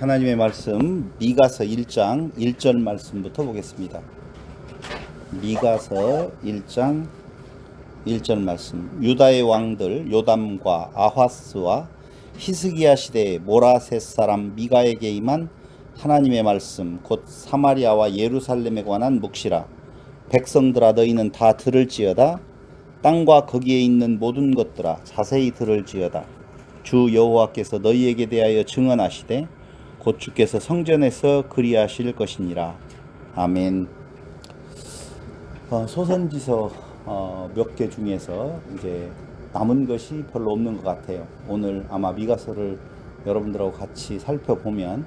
하나님의 말씀 미가서 1장 1절 말씀부터 보겠습니다. 미가서 1장 1절 말씀. 유다의 왕들 요담과 아하스와 히스기야 시대에 모라셋 사람 미가에게 임한 하나님의 말씀 곧 사마리아와 예루살렘에 관한 묵시라. 백성들아 너희는 다 들을지어다. 땅과 거기에 있는 모든 것들아 자세히 들을지어다. 주 여호와께서 너희에게 대하여 증언하시되 곧 주께서 성전에서 그리하실 것이니라. 아멘. 소선지서 몇 개 중에서 이제 남은 것이 별로 없는 것 같아요. 오늘 아마 미가서를 여러분들하고 같이 살펴보면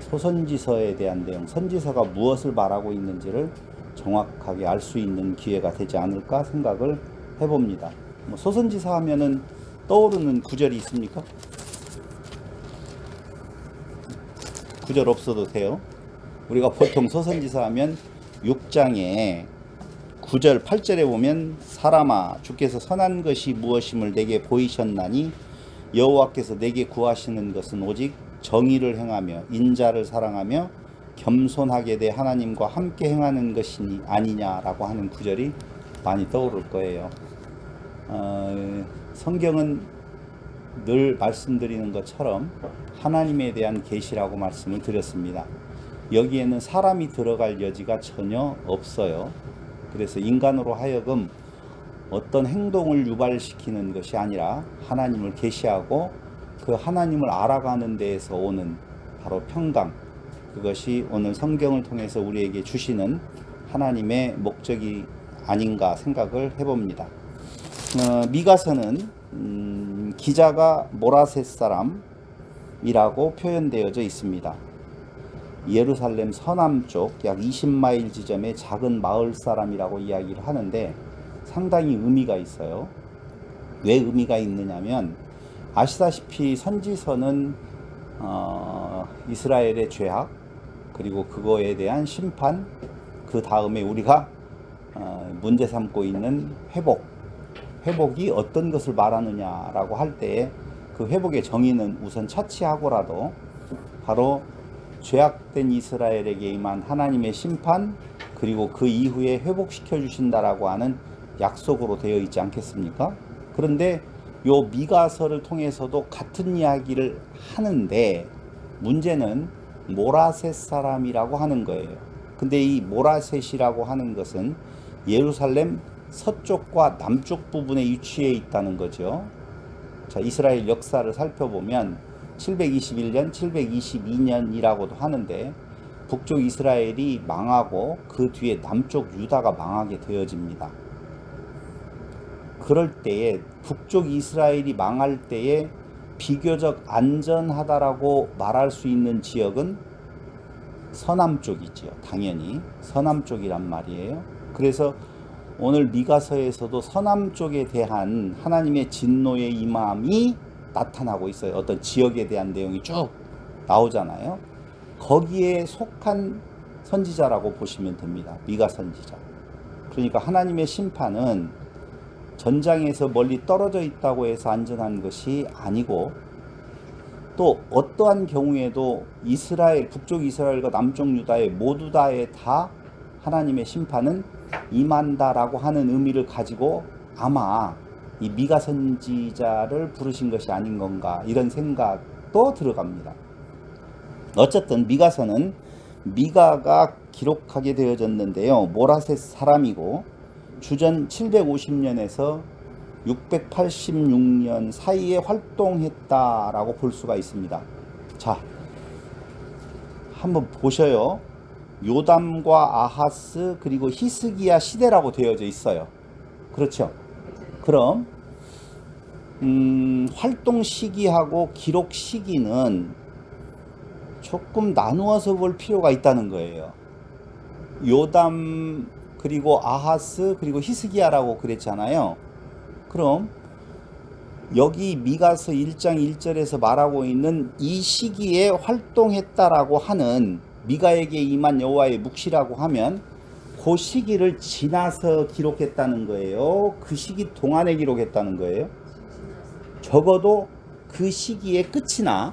소선지서에 대한 내용, 선지서가 무엇을 말하고 있는지를 정확하게 알 수 있는 기회가 되지 않을까 생각을 해봅니다. 소선지서 하면은 떠오르는 구절이 있습니까? 구절 없어도 돼요. 우리가 보통 소선지서 하면 6장에 9절 8절에 보면 사람아 주께서 선한 것이 무엇임을 내게 보이셨나니 여호와께서 내게 구하시는 것은 오직 정의를 행하며 인자를 사랑하며 겸손하게 돼 하나님과 함께 행하는 것이니 아니냐라고 하는 구절이 많이 떠오를 거예요. 성경은 늘 말씀드리는 것처럼 하나님에 대한 계시라고 말씀을 드렸습니다. 여기에는 사람이 들어갈 여지가 전혀 없어요. 그래서 인간으로 하여금 어떤 행동을 유발시키는 것이 아니라 하나님을 계시하고 그 하나님을 알아가는 데에서 오는 바로 평강, 그것이 오늘 성경을 통해서 우리에게 주시는 하나님의 목적이 아닌가 생각을 해봅니다. 미가서는 기자가 모라셋 사람이라고 표현되어져 있습니다. 예루살렘 서남쪽 약 20마일 지점의 작은 마을 사람이라고 이야기를 하는데 상당히 의미가 있어요. 왜 의미가 있느냐면 아시다시피 선지서는 이스라엘의 죄악 그리고 그거에 대한 심판, 그 다음에 우리가 문제 삼고 있는 회복이 어떤 것을 말하느냐라고 할 때에 그 회복의 정의는 우선 차치하고라도 바로 죄악된 이스라엘에게 임한 하나님의 심판 그리고 그 이후에 회복시켜 주신다라고 하는 약속으로 되어 있지 않겠습니까? 그런데 요 미가서를 통해서도 같은 이야기를 하는데 문제는 모라셋 사람이라고 하는 거예요. 근데 이 모라셋이라고 하는 것은 예루살렘 서쪽과 남쪽 부분에 위치해 있다는 거죠. 자, 이스라엘 역사를 살펴보면 721년, 722년이라고도 하는데 북쪽 이스라엘이 망하고 그 뒤에 남쪽 유다가 망하게 되어집니다. 그럴 때에 북쪽 이스라엘이 망할 때에 비교적 안전하다라고 말할 수 있는 지역은 서남쪽이지요. 당연히 서남쪽이란 말이에요. 그래서 오늘 미가서에서도 서남쪽에 대한 하나님의 진노의 임함이 나타나고 있어요. 어떤 지역에 대한 내용이 쭉 나오잖아요. 거기에 속한 선지자라고 보시면 됩니다. 미가 선지자. 그러니까 하나님의 심판은 전장에서 멀리 떨어져 있다고 해서 안전한 것이 아니고 또 어떠한 경우에도 이스라엘, 북쪽 이스라엘과 남쪽 유다의 모두 다에 다 하나님의 심판은 임한다라고 하는 의미를 가지고 아마 이 미가 선지자를 부르신 것이 아닌 건가 이런 생각도 들어갑니다. 어쨌든 미가서는 미가가 기록하게 되어졌는데요. 모라셋 사람이고 주전 750년에서 686년 사이에 활동했다라고 볼 수가 있습니다. 자, 한번 보셔요. 요담과 아하스 그리고 히스기야 시대라고 되어져 있어요. 그렇죠? 그럼 활동 시기하고 기록 시기는 조금 나누어서 볼 필요가 있다는 거예요. 요담 그리고 아하스 그리고 히스기야라고 그랬잖아요. 그럼 여기 미가서 1장 1절에서 말하고 있는 이 시기에 활동했다라고 하는 미가에게 임한 여호와의 묵시라고 하면 그 시기를 지나서 기록했다는 거예요. 그 시기 동안에 기록했다는 거예요. 적어도 그 시기의 끝이나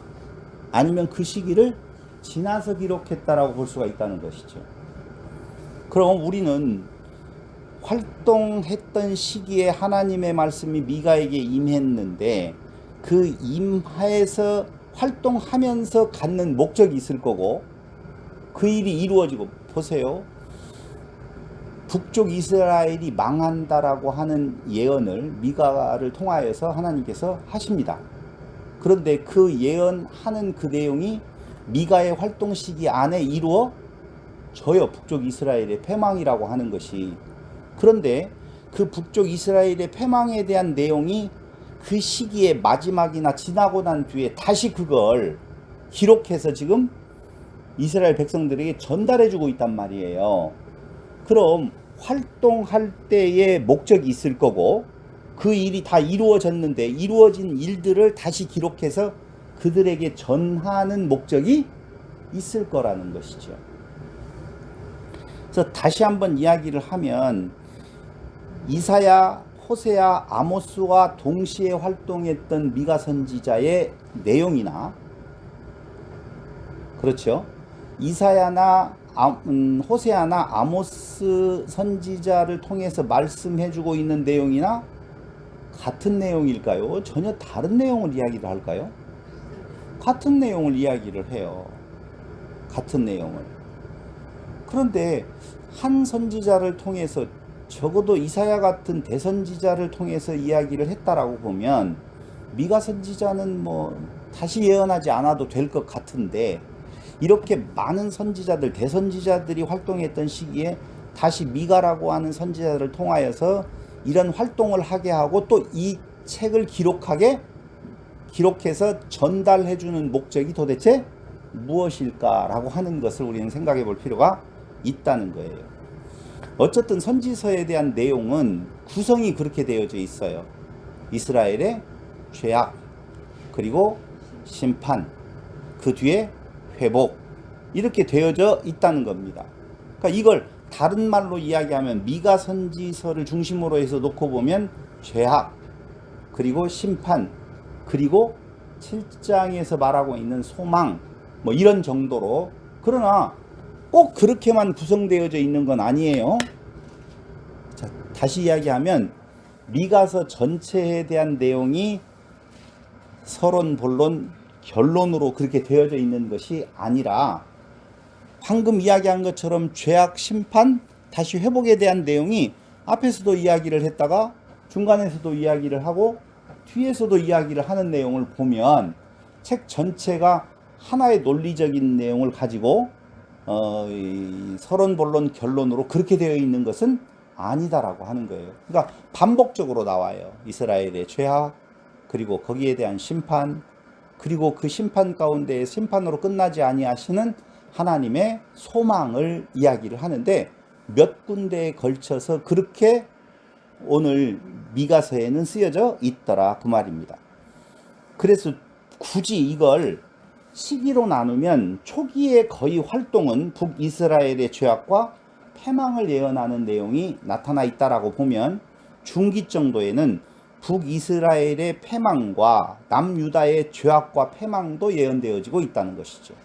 아니면 그 시기를 지나서 기록했다라고 볼 수가 있다는 것이죠. 그럼 우리는 활동했던 시기에 하나님의 말씀이 미가에게 임했는데 그 임하에서 활동하면서 갖는 목적이 있을 거고 그 일이 이루어지고, 보세요. 북쪽 이스라엘이 망한다라고 하는 예언을 미가를 통하여서 하나님께서 하십니다. 그런데 그 예언하는 그 내용이 미가의 활동 시기 안에 이루어져요. 북쪽 이스라엘의 패망이라고 하는 것이. 그런데 그 북쪽 이스라엘의 패망에 대한 내용이 그 시기의 마지막이나 지나고 난 뒤에 다시 그걸 기록해서 지금 이스라엘 백성들에게 전달해주고 있단 말이에요. 그럼 활동할 때의 목적이 있을 거고 그 일이 다 이루어졌는데 이루어진 일들을 다시 기록해서 그들에게 전하는 목적이 있을 거라는 것이죠. 그래서 다시 한번 이야기를 하면 이사야, 호세야, 아모스와 동시에 활동했던 미가 선지자의 내용이나, 그렇죠, 이사야나 호세아나 아모스 선지자를 통해서 말씀해주고 있는 내용이나 같은 내용일까요? 전혀 다른 내용을 이야기를 할까요? 같은 내용을 이야기를 해요. 같은 내용을. 그런데 한 선지자를 통해서, 적어도 이사야 같은 대선지자를 통해서 이야기를 했다라고 보면 미가 선지자는 뭐 다시 예언하지 않아도 될 것 같은데, 이렇게 많은 선지자들, 대선지자들이 활동했던 시기에 다시 미가라고 하는 선지자를 통하여서 이런 활동을 하게 하고 또 이 책을 기록해서 전달해주는 목적이 도대체 무엇일까라고 하는 것을 우리는 생각해 볼 필요가 있다는 거예요. 어쨌든 선지서에 대한 내용은 구성이 그렇게 되어져 있어요. 이스라엘의 죄악, 그리고 심판, 그 뒤에 회복, 이렇게 되어져 있다는 겁니다. 그러니까 이걸 다른 말로 이야기하면 미가 선지서를 중심으로 해서 놓고 보면 죄악, 그리고 심판, 그리고 7장에서 말하고 있는 소망, 뭐 이런 정도로. 그러나 꼭 그렇게만 구성되어져 있는 건 아니에요. 자, 다시 이야기하면 미가서 전체에 대한 내용이 서론, 본론, 결론으로 그렇게 되어져 있는 것이 아니라 방금 이야기한 것처럼 죄악, 심판, 다시 회복에 대한 내용이 앞에서도 이야기를 했다가 중간에서도 이야기를 하고 뒤에서도 이야기를 하는 내용을 보면 책 전체가 하나의 논리적인 내용을 가지고 이 서론, 본론, 결론으로 그렇게 되어 있는 것은 아니다라고 하는 거예요. 그러니까 반복적으로 나와요. 이스라엘의 죄악, 그리고 거기에 대한 심판, 그리고 그 심판 가운데 심판으로 끝나지 아니하시는 하나님의 소망을 이야기를 하는데 몇 군데에 걸쳐서 그렇게 오늘 미가서에는 쓰여져 있더라, 그 말입니다. 그래서 굳이 이걸 시기로 나누면 초기의 거의 활동은 북이스라엘의 죄악과 패망을 예언하는 내용이 나타나 있다라고 보면, 중기 정도에는 북이스라엘의 패망과 남유다의 죄악과 패망도 예언되어지고 있다는 것이죠.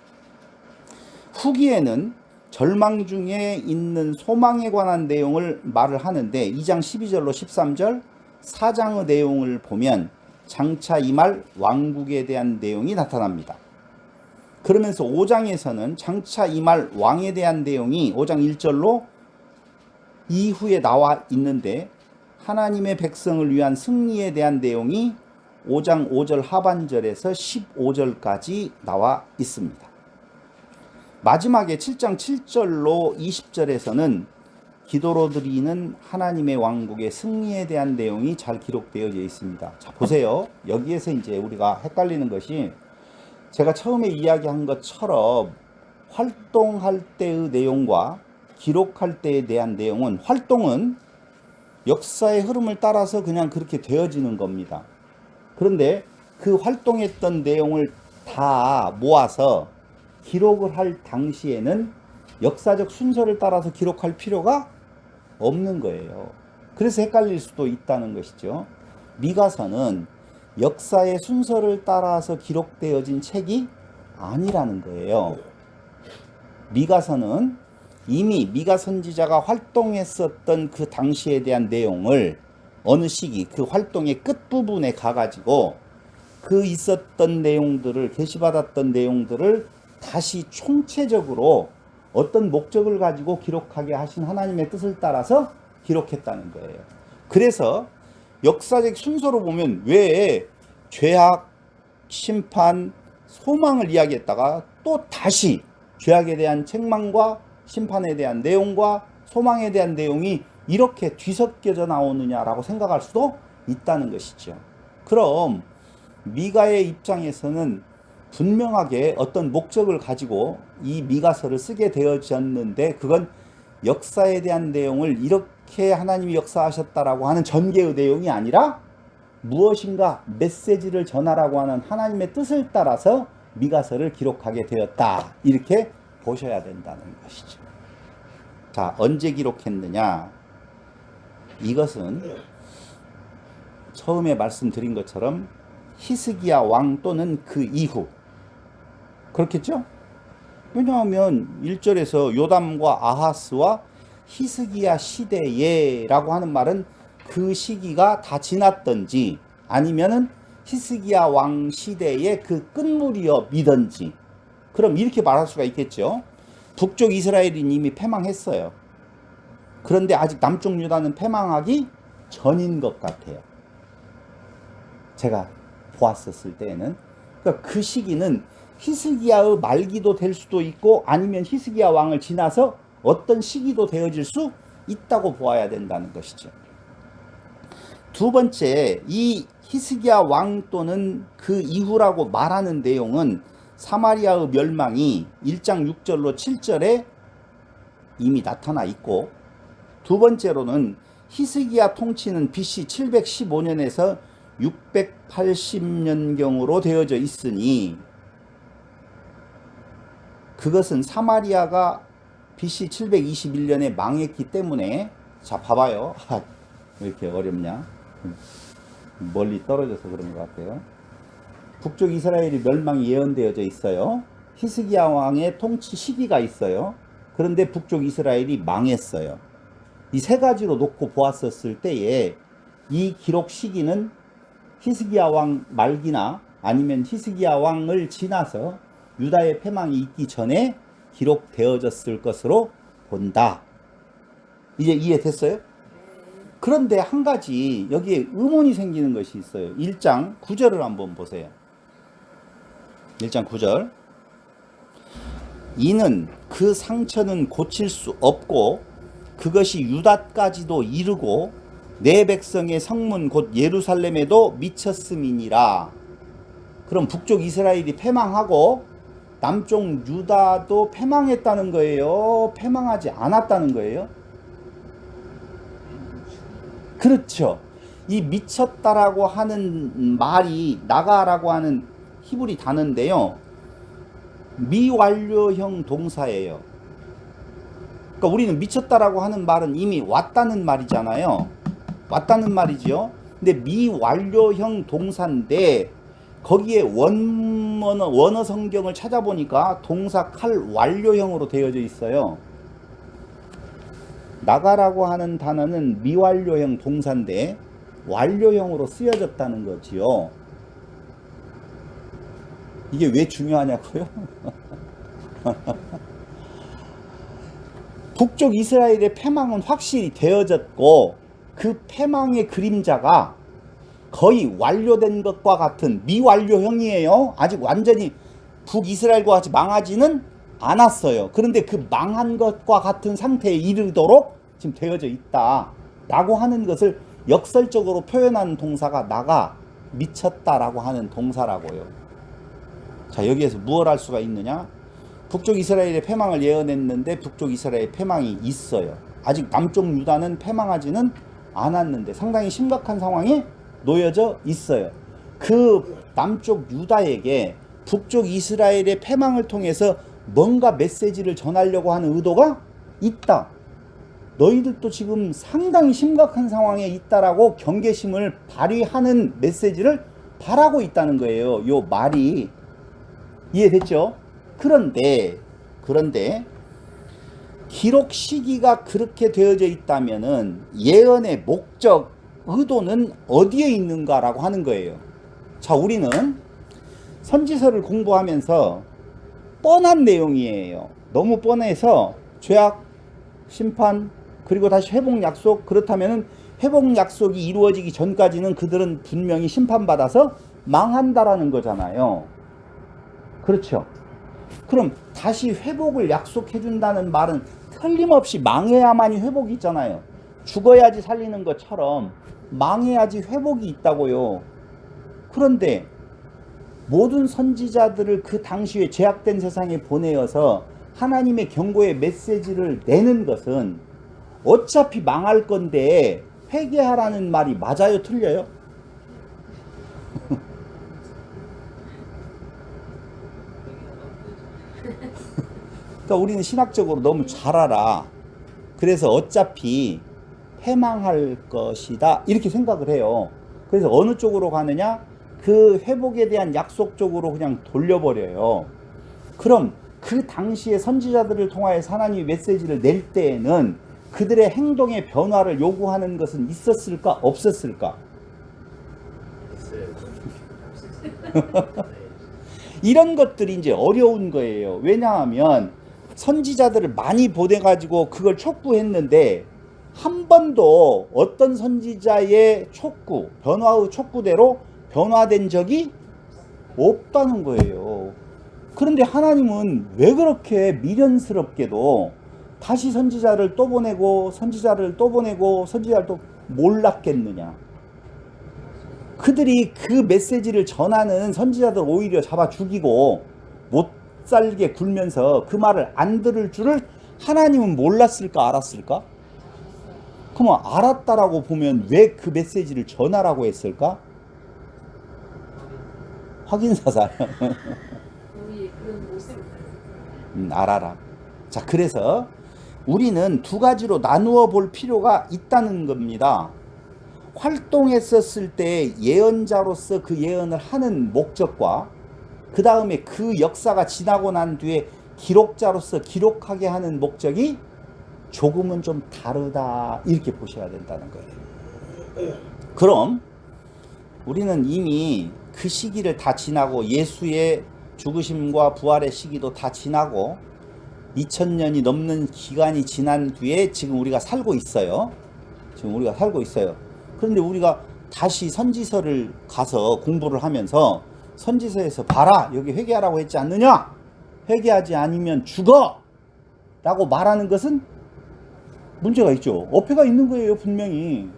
후기에는 절망 중에 있는 소망에 관한 내용을 말을 하는데 2장 12절로 13절, 4장의 내용을 보면 장차 임할 왕국에 대한 내용이 나타납니다. 그러면서 5장에서는 장차 임할 왕에 대한 내용이 5장 1절로 이후에 나와 있는데 하나님의 백성을 위한 승리에 대한 내용이 5장 5절 하반절에서 15절까지 나와 있습니다. 마지막에 7장 7절로 20절에서는 기도로 드리는 하나님의 왕국의 승리에 대한 내용이 잘 기록되어져 있습니다. 자, 보세요. 여기에서 이제 우리가 헷갈리는 것이, 제가 처음에 이야기한 것처럼 활동할 때의 내용과 기록할 때에 대한 내용은, 활동은 역사의 흐름을 따라서 그냥 그렇게 되어지는 겁니다. 그런데 그 활동했던 내용을 다 모아서 기록을 할 당시에는 역사적 순서를 따라서 기록할 필요가 없는 거예요. 그래서 헷갈릴 수도 있다는 것이죠. 미가서는 역사의 순서를 따라서 기록되어진 책이 아니라는 거예요. 미가서는 이미 미가 선지자가 활동했었던 그 당시에 대한 내용을 어느 시기 그 활동의 끝부분에 가가지고 그 있었던 내용들을 계시받았던 내용들을 다시 총체적으로 어떤 목적을 가지고 기록하게 하신 하나님의 뜻을 따라서 기록했다는 거예요. 그래서 역사적 순서로 보면 왜 죄악, 심판, 소망을 이야기했다가 또 다시 죄악에 대한 책망과 심판에 대한 내용과 소망에 대한 내용이 이렇게 뒤섞여져 나오느냐라고 생각할 수도 있다는 것이죠. 그럼 미가의 입장에서는 분명하게 어떤 목적을 가지고 이 미가서를 쓰게 되어졌는데 그건 역사에 대한 내용을 이렇게 하나님이 역사하셨다라고 하는 전개의 내용이 아니라 무엇인가 메시지를 전하라고 하는 하나님의 뜻을 따라서 미가서를 기록하게 되었다. 이렇게 보셔야 된다는 것이죠. 자, 언제 기록했느냐? 이것은 처음에 말씀드린 것처럼 히스기야 왕 또는 그 이후 그렇겠죠? 왜냐하면 1절에서 요담과 아하스와 히스기야 시대에 라고 하는 말은 그 시기가 다 지났던지 아니면은 히스기야 왕 시대의 그 끝물이이든지 그럼 이렇게 말할 수가 있겠죠. 북쪽 이스라엘이 이미 패망했어요. 그런데 아직 남쪽 유다는 패망하기 전인 것 같아요. 제가 보았었을 때에는 그러니까 그 시기는 히스기야의 말기도 될 수도 있고 아니면 히스기야 왕을 지나서 어떤 시기도 되어질 수 있다고 보아야 된다는 것이죠. 두 번째, 이 히스기야 왕 또는 그 이후라고 말하는 내용은 사마리아의 멸망이 1장 6절로 7절에 이미 나타나 있고 두 번째로는 히스기야 통치는 BC 715년에서 680년경으로 되어져 있으니 그것은 사마리아가 BC 721년에 망했기 때문에 자 봐봐요. 왜 이렇게 어렵냐? 멀리 떨어져서 그런 것 같아요. 북쪽 이스라엘이 멸망이 예언되어져 있어요. 히스기야 왕의 통치 시기가 있어요. 그런데 북쪽 이스라엘이 망했어요. 이 세 가지로 놓고 보았었을 때에 이 기록 시기는 히스기야 왕 말기나 아니면 히스기야 왕을 지나서 유다의 패망이 있기 전에 기록되어졌을 것으로 본다. 이제 이해됐어요? 그런데 한 가지 여기에 의문이 생기는 것이 있어요. 1장 9절을 한번 보세요. 1장 9절. 이는 그 상처는 고칠 수 없고 그것이 유다까지도 이르고 내 백성의 성문 곧 예루살렘에도 미쳤음이니라. 그럼 북쪽 이스라엘이 패망하고 남쪽 유다도 패망했다는 거예요? 패망하지 않았다는 거예요? 그렇죠. 이 미쳤다라고 하는 말이 나가라고 하는 히브리 단어인데요. 미완료형 동사예요. 그러니까 우리는 미쳤다라고 하는 말은 이미 왔다는 말이잖아요. 왔다는 말이죠. 근데 미완료형 동사인데 거기에 원어 성경을 찾아보니까 동사 칼 완료형으로 되어져 있어요. 나가라고 하는 단어는 미완료형 동사인데 완료형으로 쓰여졌다는 거지요. 이게 왜 중요하냐고요? 북쪽 이스라엘의 패망은 확실히 되어졌고 그 패망의 그림자가 거의 완료된 것과 같은 미완료형이에요. 아직 완전히 북이스라엘과 같이 망하지는 않았어요. 그런데 그 망한 것과 같은 상태에 이르도록 지금 되어져 있다 라고 하는 것을 역설적으로 표현하는 동사가 나가 미쳤다라고 하는 동사라고요. 자, 여기에서 무엇을 할 수가 있느냐? 북쪽 이스라엘의 패망을 예언했는데 북쪽 이스라엘의 패망이 있어요. 아직 남쪽 유다는 패망하지는 않았는데 상당히 심각한 상황에 놓여져 있어요. 그 남쪽 유다에게 북쪽 이스라엘의 패망을 통해서 뭔가 메시지를 전하려고 하는 의도가 있다. 너희들도 지금 상당히 심각한 상황에 있다라고 경계심을 발휘하는 메시지를 바라고 있다는 거예요. 요 말이. 이해됐죠? 그런데 기록 시기가 그렇게 되어져 있다면은 예언의 목적, 의도는 어디에 있는가라고 하는 거예요. 자, 우리는 선지서를 공부하면서 뻔한 내용이에요. 너무 뻔해서 죄악, 심판, 그리고 다시 회복 약속, 그렇다면은 회복 약속이 이루어지기 전까지는 그들은 분명히 심판받아서 망한다라는 거잖아요. 그렇죠? 그럼 다시 회복을 약속해 준다는 말은 틀림없이 망해야만이 회복이 있잖아요. 죽어야지 살리는 것처럼 망해야지 회복이 있다고요. 그런데 모든 선지자들을 그 당시에 죄악된 세상에 보내어서 하나님의 경고의 메시지를 내는 것은 어차피 망할 건데 회개하라는 말이 맞아요, 틀려요? 그러니까 우리는 신학적으로 너무 잘 알아. 그래서 어차피 패망할 것이다 이렇게 생각을 해요. 그래서 어느 쪽으로 가느냐? 그 회복에 대한 약속 쪽으로 그냥 돌려버려요. 그럼 그 당시에 선지자들을 통하여서 하나님이 메시지를 낼 때에는 그들의 행동의 변화를 요구하는 것은 있었을까? 없었을까? 이런 것들이 이제 어려운 거예요. 왜냐하면 선지자들을 많이 보내가지고 그걸 촉구했는데 한 번도 어떤 선지자의 촉구, 변화의 촉구대로 변화된 적이 없다는 거예요. 그런데 하나님은 왜 그렇게 미련스럽게도 다시 선지자를 또 보내고 선지자를 또 보내고 선지자를 또 몰랐겠느냐. 그들이 그 메시지를 전하는 선지자들 오히려 잡아 죽이고 못 살게 굴면서 그 말을 안 들을 줄을 하나님은 몰랐을까 알았을까? 그러면 알았다라고 보면 왜 그 메시지를 전하라고 했을까? 확인사살. 우리의 그런 모습을 알아라. 자, 그래서 우리는 두 가지로 나누어 볼 필요가 있다는 겁니다. 활동했었을 때 예언자로서 그 예언을 하는 목적과 그 다음에 그 역사가 지나고 난 뒤에 기록자로서 기록하게 하는 목적이 조금은 좀 다르다 이렇게 보셔야 된다는 거예요. 그럼 우리는 이미 그 시기를 다 지나고 예수의 죽으심과 부활의 시기도 다 지나고 2000년이 넘는 기간이 지난 뒤에 지금 우리가 살고 있어요. 그런데 우리가 다시 선지서를 가서 공부를 하면서 선지서에서 봐라 여기 회개하라고 했지 않느냐? 회개하지 않으면 죽어! 라고 말하는 것은 문제가 있죠. 어폐가 있는 거예요, 분명히.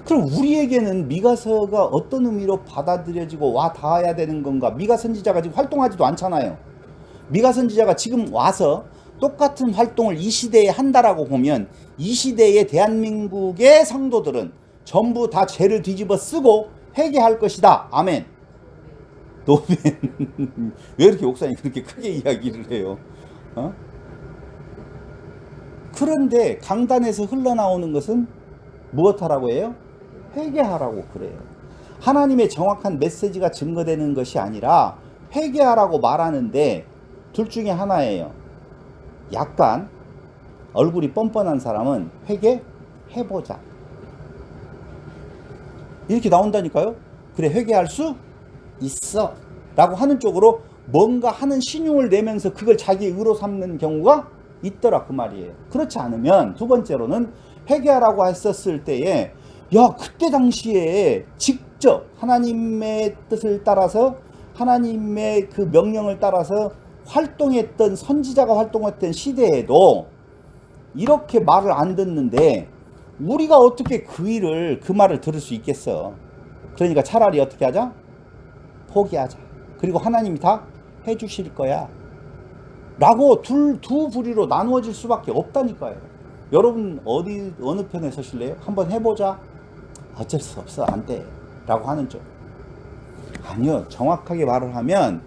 그럼 우리에게는 미가서가 어떤 의미로 받아들여지고 와 닿아야 되는 건가? 미가 선지자가 지금 활동하지도 않잖아요. 미가 선지자가 지금 와서 똑같은 활동을 이 시대에 한다라고 보면 이 시대의 대한민국의 성도들은 전부 다 죄를 뒤집어 쓰고 회개할 것이다. 아멘. 노멘. 왜 이렇게 목사님 그렇게 크게 이야기를 해요? 그런데 강단에서 흘러나오는 것은 무엇하라고 해요? 회개하라고 그래요. 하나님의 정확한 메시지가 증거되는 것이 아니라 회개하라고 말하는데 둘 중에 하나예요. 약간 얼굴이 뻔뻔한 사람은 회개해보자 이렇게 나온다니까요. 그래 회개할 수 있어 라고 하는 쪽으로 뭔가 하는 신용을 내면서 그걸 자기 의로 삼는 경우가 있더라 그 말이에요. 그렇지 않으면 두 번째로는 회개하라고 했었을 때에 야 그때 당시에 직접 하나님의 뜻을 따라서 하나님의 그 명령을 따라서 활동했던 선지자가 활동했던 시대에도 이렇게 말을 안 듣는데 우리가 어떻게 그 말을 들을 수 있겠어. 그러니까 차라리 어떻게 하자? 포기하자. 그리고 하나님이 다 해주실 거야 라고 두 부류로 나누어질 수밖에 없다니까요. 여러분 어느 편에 서실래요? 한번 해보자. 어쩔 수 없어 안 돼 라고 하는 쪽. 아니요, 정확하게 말을 하면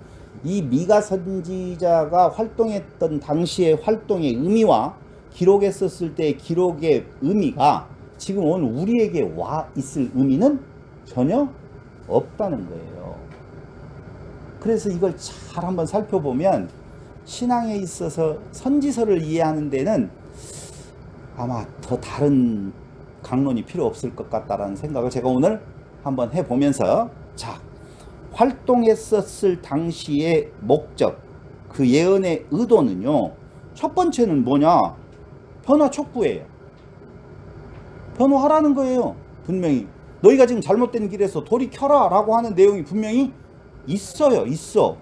이 미가 선지자가 활동했던 당시의 활동의 의미와 기록했었을 때의 기록의 의미가 지금 오늘 우리에게 와 있을 의미는 전혀 없다는 거예요. 그래서 이걸 잘 한번 살펴보면 신앙에 있어서 선지서를 이해하는 데는 아마 더 다른 강론이 필요 없을 것 같다라는 생각을 제가 오늘 한번 해보면서, 자, 활동했었을 당시의 목적, 그 예언의 의도는요, 첫 번째는 뭐냐? 변화 촉구예요. 변화하라는 거예요. 분명히 너희가 지금 잘못된 길에서 돌이켜라 라고 하는 내용이 분명히 있어요. 있어.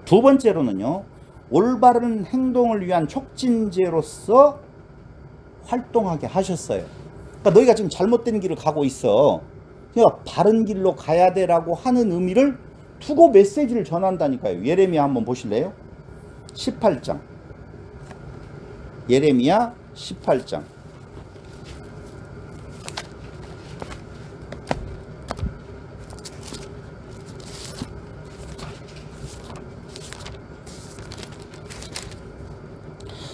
두 번째로는요, 올바른 행동을 위한 촉진제로서 활동하게 하셨어요. 그러니까 너희가 지금 잘못된 길을 가고 있어. 그러니까 바른 길로 가야 되라고 하는 의미를 두고 메시지를 전한다니까요. 예레미야 한번 보실래요? 18장. 예레미야 18장.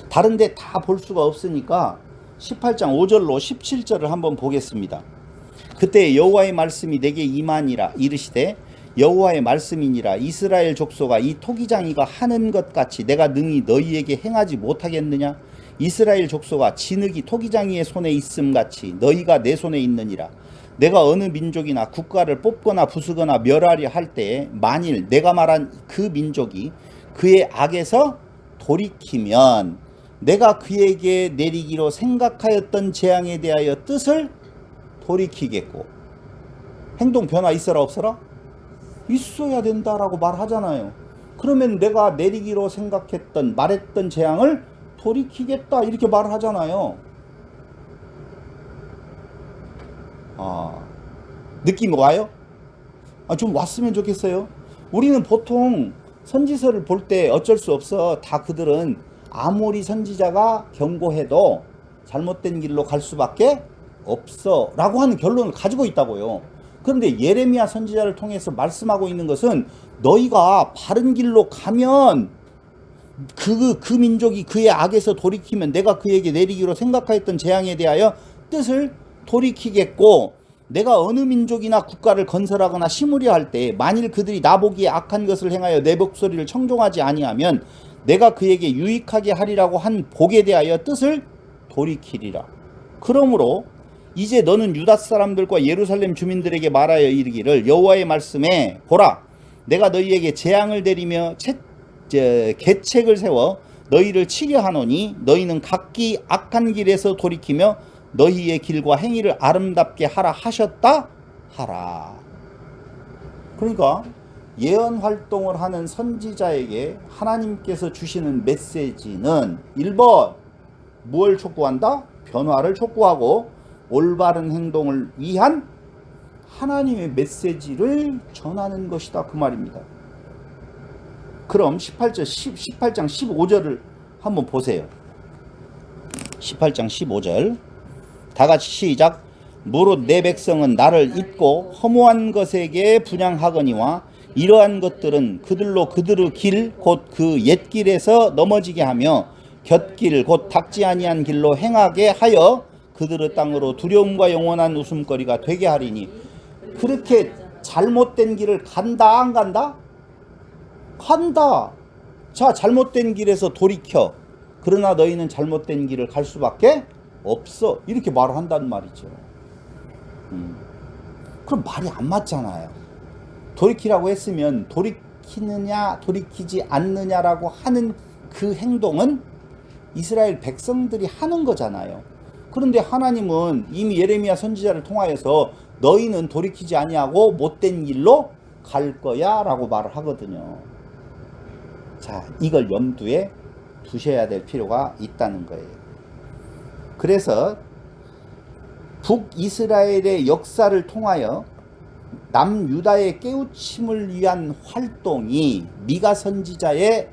다른데 다 볼 수가 없으니까 18장 5절로 17절을 한번 보겠습니다. 그때 여호와의 말씀이 내게 임하니라. 이르시되 여호와의 말씀이니라. 이스라엘 족속아, 이 토기장이가 하는 것 같이 내가 능히 너희에게 행하지 못하겠느냐? 이스라엘 족속아, 진흙이 토기장이의 손에 있음 같이 너희가 내 손에 있느니라. 내가 어느 민족이나 국가를 뽑거나 부수거나 멸하려 할 때에 만일 내가 말한 그 민족이 그의 악에서 돌이키면 내가 그에게 내리기로 생각하였던 재앙에 대하여 뜻을 돌이키겠고. 행동 변화 있어라 없어라? 있어야 된다라고 말하잖아요. 그러면 내가 내리기로 생각했던 말했던 재앙을 돌이키겠다 이렇게 말을 하잖아요. 느낌 와요? 좀 왔으면 좋겠어요. 우리는 보통 선지서를 볼 때 어쩔 수 없어. 다 그들은 아무리 선지자가 경고해도 잘못된 길로 갈 수밖에 없어 라고 하는 결론을 가지고 있다고요. 그런데 예레미야 선지자를 통해서 말씀하고 있는 것은 너희가 바른 길로 가면 그 민족이 그의 악에서 돌이키면 내가 그에게 내리기로 생각하였던 재앙에 대하여 뜻을 돌이키겠고, 내가 어느 민족이나 국가를 건설하거나 심으려 할 때 만일 그들이 나보기에 악한 것을 행하여 내 목소리를 청종하지 아니하면 내가 그에게 유익하게 하리라고 한 복에 대하여 뜻을 돌이키리라. 그러므로 이제 너는 유다 사람들과 예루살렘 주민들에게 말하여 이르기를 여호와의 말씀에 보라, 내가 너희에게 재앙을 내리며 계책을 세워 너희를 치려 하노니 너희는 각기 악한 길에서 돌이키며 너희의 길과 행위를 아름답게 하라 하셨다 하라. 그러니까 예언 활동을 하는 선지자에게 하나님께서 주시는 메시지는 1번 무엇을 촉구한다? 변화를 촉구하고 올바른 행동을 위한 하나님의 메시지를 전하는 것이다 그 말입니다. 그럼 18장 15절을 한번 보세요. 18장 15절 다 같이 시작. 무릇 내 백성은 나를 잊고 허무한 것에게 분향하거니와 이러한 것들은 그들로 그들의 길 곧 그 옛길에서 넘어지게 하며 곁길 곧 닦지 아니한 길로 행하게 하여 그들의 땅으로 두려움과 영원한 웃음거리가 되게 하리니. 그렇게 잘못된 길을 간다 안 간다? 간다. 자, 잘못된 길에서 돌이켜. 그러나 너희는 잘못된 길을 갈 수밖에 없어. 이렇게 말을 한다는 말이죠. 그럼 말이 안 맞잖아요. 돌이키라고 했으면 돌이키느냐 돌이키지 않느냐라고 하는 그 행동은 이스라엘 백성들이 하는 거잖아요. 그런데 하나님은 이미 예레미야 선지자를 통하여서 너희는 돌이키지 아니하고 못된 길로 갈 거야 라고 말을 하거든요. 자, 이걸 염두에 두셔야 될 필요가 있다는 거예요. 그래서 북이스라엘의 역사를 통하여 남유다의 깨우침을 위한 활동이 미가 선지자의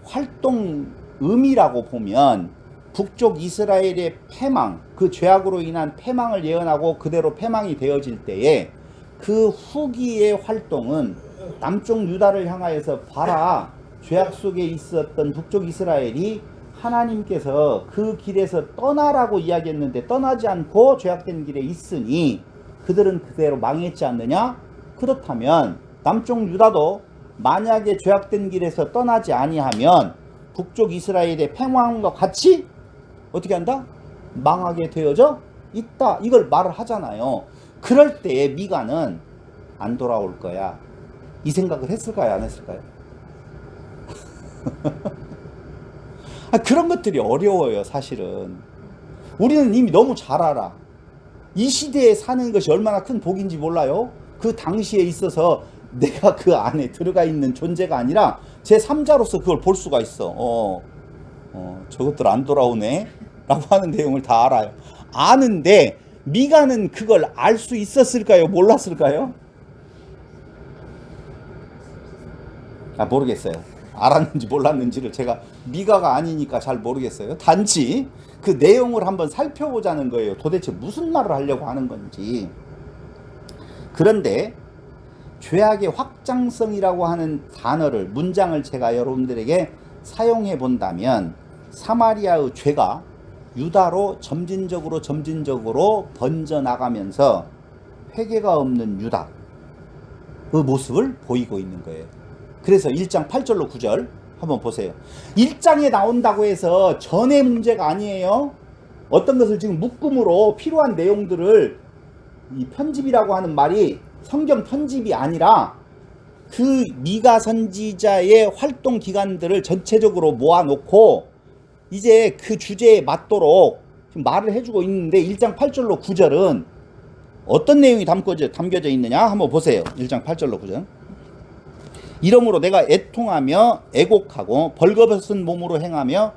활동 의미라고 보면 북쪽 이스라엘의 패망, 그 죄악으로 인한 패망을 예언하고 그대로 패망이 되어질 때에 그 후기의 활동은 남쪽 유다를 향하여서 봐라, 죄악 속에 있었던 북쪽 이스라엘이 하나님께서 그 길에서 떠나라고 이야기했는데 떠나지 않고 죄악된 길에 있으니 그들은 그대로 망했지 않느냐? 그렇다면 남쪽 유다도 만약에 죄악된 길에서 떠나지 아니하면 북쪽 이스라엘의 패망과 같이 어떻게 한다? 망하게 되어져 있다. 이걸 말을 하잖아요. 그럴 때에 미가는 안 돌아올 거야. 이 생각을 했을까요? 안 했을까요? 그런 것들이 어려워요, 사실은. 우리는 이미 너무 잘 알아. 이 시대에 사는 것이 얼마나 큰 복인지 몰라요? 그 당시에 있어서 내가 그 안에 들어가 있는 존재가 아니라 제3자로서 그걸 볼 수가 있어. 저것들 안 돌아오네? 라고 하는 내용을 다 알아요. 아는데 미가는 그걸 알 수 있었을까요? 몰랐을까요? 모르겠어요. 알았는지 몰랐는지를 제가 미가가 아니니까 잘 모르겠어요. 단지 그 내용을 한번 살펴보자는 거예요. 도대체 무슨 말을 하려고 하는 건지. 그런데 죄악의 확장성이라고 하는 단어를, 문장을 제가 여러분들에게 사용해 본다면 사마리아의 죄가 유다로 점진적으로 번져나가면서 회개가 없는 유다 그 모습을 보이고 있는 거예요. 그래서 1장 8절로 9절 한번 보세요. 1장에 나온다고 해서 전의 문제가 아니에요. 어떤 것을 지금 묶음으로 필요한 내용들을, 이 편집이라고 하는 말이 성경 편집이 아니라 그 미가 선지자의 활동 기간들을 전체적으로 모아놓고 이제 그 주제에 맞도록 지금 말을 해주고 있는데 1장 8절로 9절은 어떤 내용이 담겨져 있느냐 한번 보세요. 1장 8절로 9절. 이러므로 내가 애통하며 애곡하고 벌거벗은 몸으로 행하며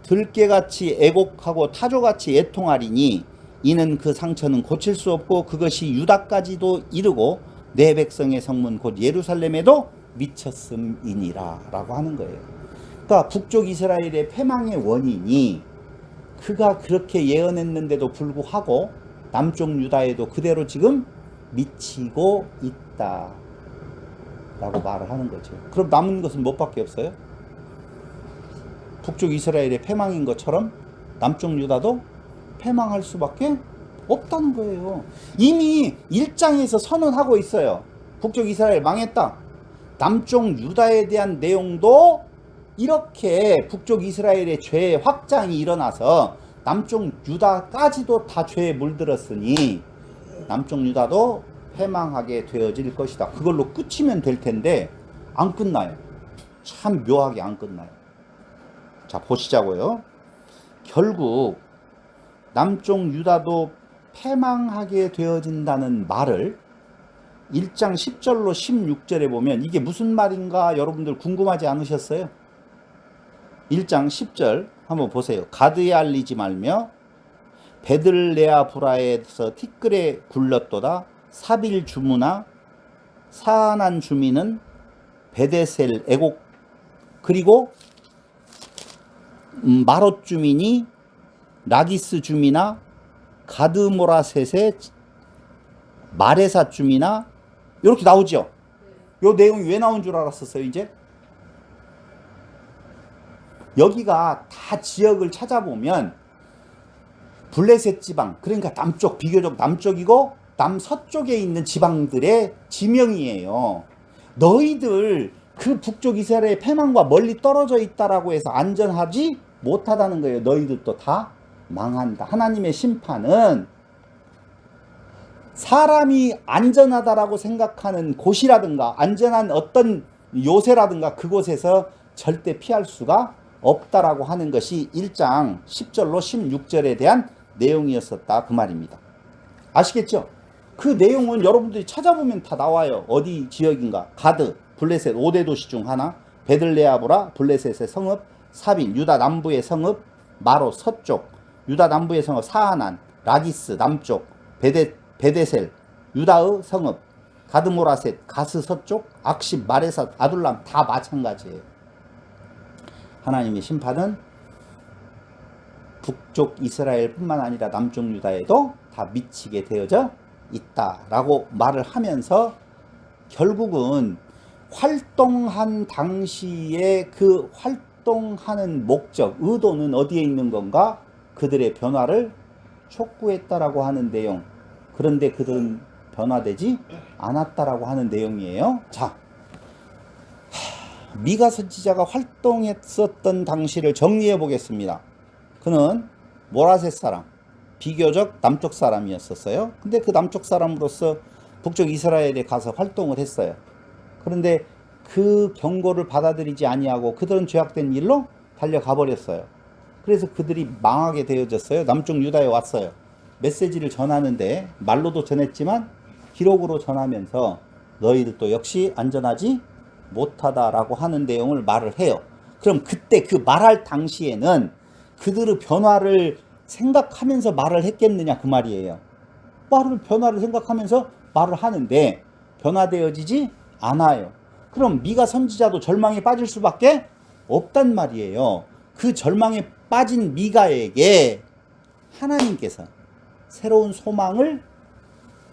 들깨같이 애곡하고 타조같이 애통하리니 이는 그 상처는 고칠 수 없고 그것이 유다까지도 이르고 내 백성의 성문 곧 예루살렘에도 미쳤음이니라 라고 하는 거예요. 그러니까 북쪽 이스라엘의 패망의 원인이 그가 그렇게 예언했는데도 불구하고 남쪽 유다에도 그대로 지금 미치고 있다 라고 말을 하는 거죠. 그럼 남은 것은 뭐밖에 없어요? 북쪽 이스라엘의 패망인 것처럼 남쪽 유다도 패망할 수밖에 없다는 거예요. 이미 1장에서 선언하고 있어요. 북쪽 이스라엘 망했다. 남쪽 유다에 대한 내용도 이렇게 북쪽 이스라엘의 죄의 확장이 일어나서 남쪽 유다까지도 다 죄에 물들었으니 남쪽 유다도 패망하게 되어질 것이다. 그걸로 끝이면 될 텐데 안 끝나요. 참 묘하게 안 끝나요. 자, 보시자고요. 결국 남쪽 유다도 패망하게 되어진다는 말을 1장 10절로 16절에 보면 이게 무슨 말인가 여러분들 궁금하지 않으셨어요? 1장 10절 한번 보세요. 가드에 알리지 말며 베들레아 브라에서 티끌에 굴렀도다. 사빌 주무나 사난 주민은 베데셀 애곡 그리고 마롯 주민이 라기스 주민아 가드모라셋의 마레사 주민아 이렇게 나오죠. 요 내용이 왜 나온 줄 알았었어요? 이제 여기가 다 지역을 찾아보면 블레셋 지방, 그러니까 남쪽, 비교적 남쪽이고 남서쪽에 있는 지방들의 지명이에요. 너희들 그 북쪽 이스라엘의 패망과 멀리 떨어져 있다라고 해서 안전하지 못하다는 거예요. 너희들도 다 망한다. 하나님의 심판은 사람이 안전하다라고 생각하는 곳이라든가 안전한 어떤 요새라든가 그곳에서 절대 피할 수가 없다라고 하는 것이 1장 10절로 16절에 대한 내용이었었다 그 말입니다. 아시겠죠? 그 내용은 여러분들이 찾아보면 다 나와요. 어디 지역인가? 가드, 블레셋 5대 도시 중 하나, 베들레아브라, 블레셋의 성읍, 사빈, 유다 남부의 성읍, 마로 서쪽, 유다 남부의 성읍 사하난, 라기스 남쪽, 베데셀, 유다의 성읍, 가드모라셋, 가스 서쪽, 악십, 마레사, 아둘람 다 마찬가지예요. 하나님의 심판은 북쪽 이스라엘뿐만 아니라 남쪽 유다에도 다 미치게 되어져 있다라고 말을 하면서 결국은 활동한 당시에 그 활동하는 목적, 의도는 어디에 있는 건가? 그들의 변화를 촉구했다라고 하는 내용. 그런데 그들은 변화되지 않았다라고 하는 내용이에요. 자, 미가 선지자가 활동했었던 당시를 정리해 보겠습니다. 그는 모라셋 사람, 비교적 남쪽 사람이었었어요. 근데 그 남쪽 사람으로서 북쪽 이스라엘에 가서 활동을 했어요. 그런데 그 경고를 받아들이지 아니하고 그들은 죄악된 일로 달려가 버렸어요. 그래서 그들이 망하게 되어졌어요. 남쪽 유다에 왔어요. 메시지를 전하는데 말로도 전했지만 기록으로 전하면서 너희들도 역시 안전하지 못하다라고 하는 내용을 말을 해요. 그럼 그때 그 말할 당시에는 그들의 변화를 생각하면서 말을 했겠느냐 그 말이에요. 변화를 생각하면서 말을 하는데 변화되어지지 않아요. 그럼 미가 선지자도 절망에 빠질 수밖에 없단 말이에요. 그 절망에 빠진 미가에게 하나님께서 새로운 소망을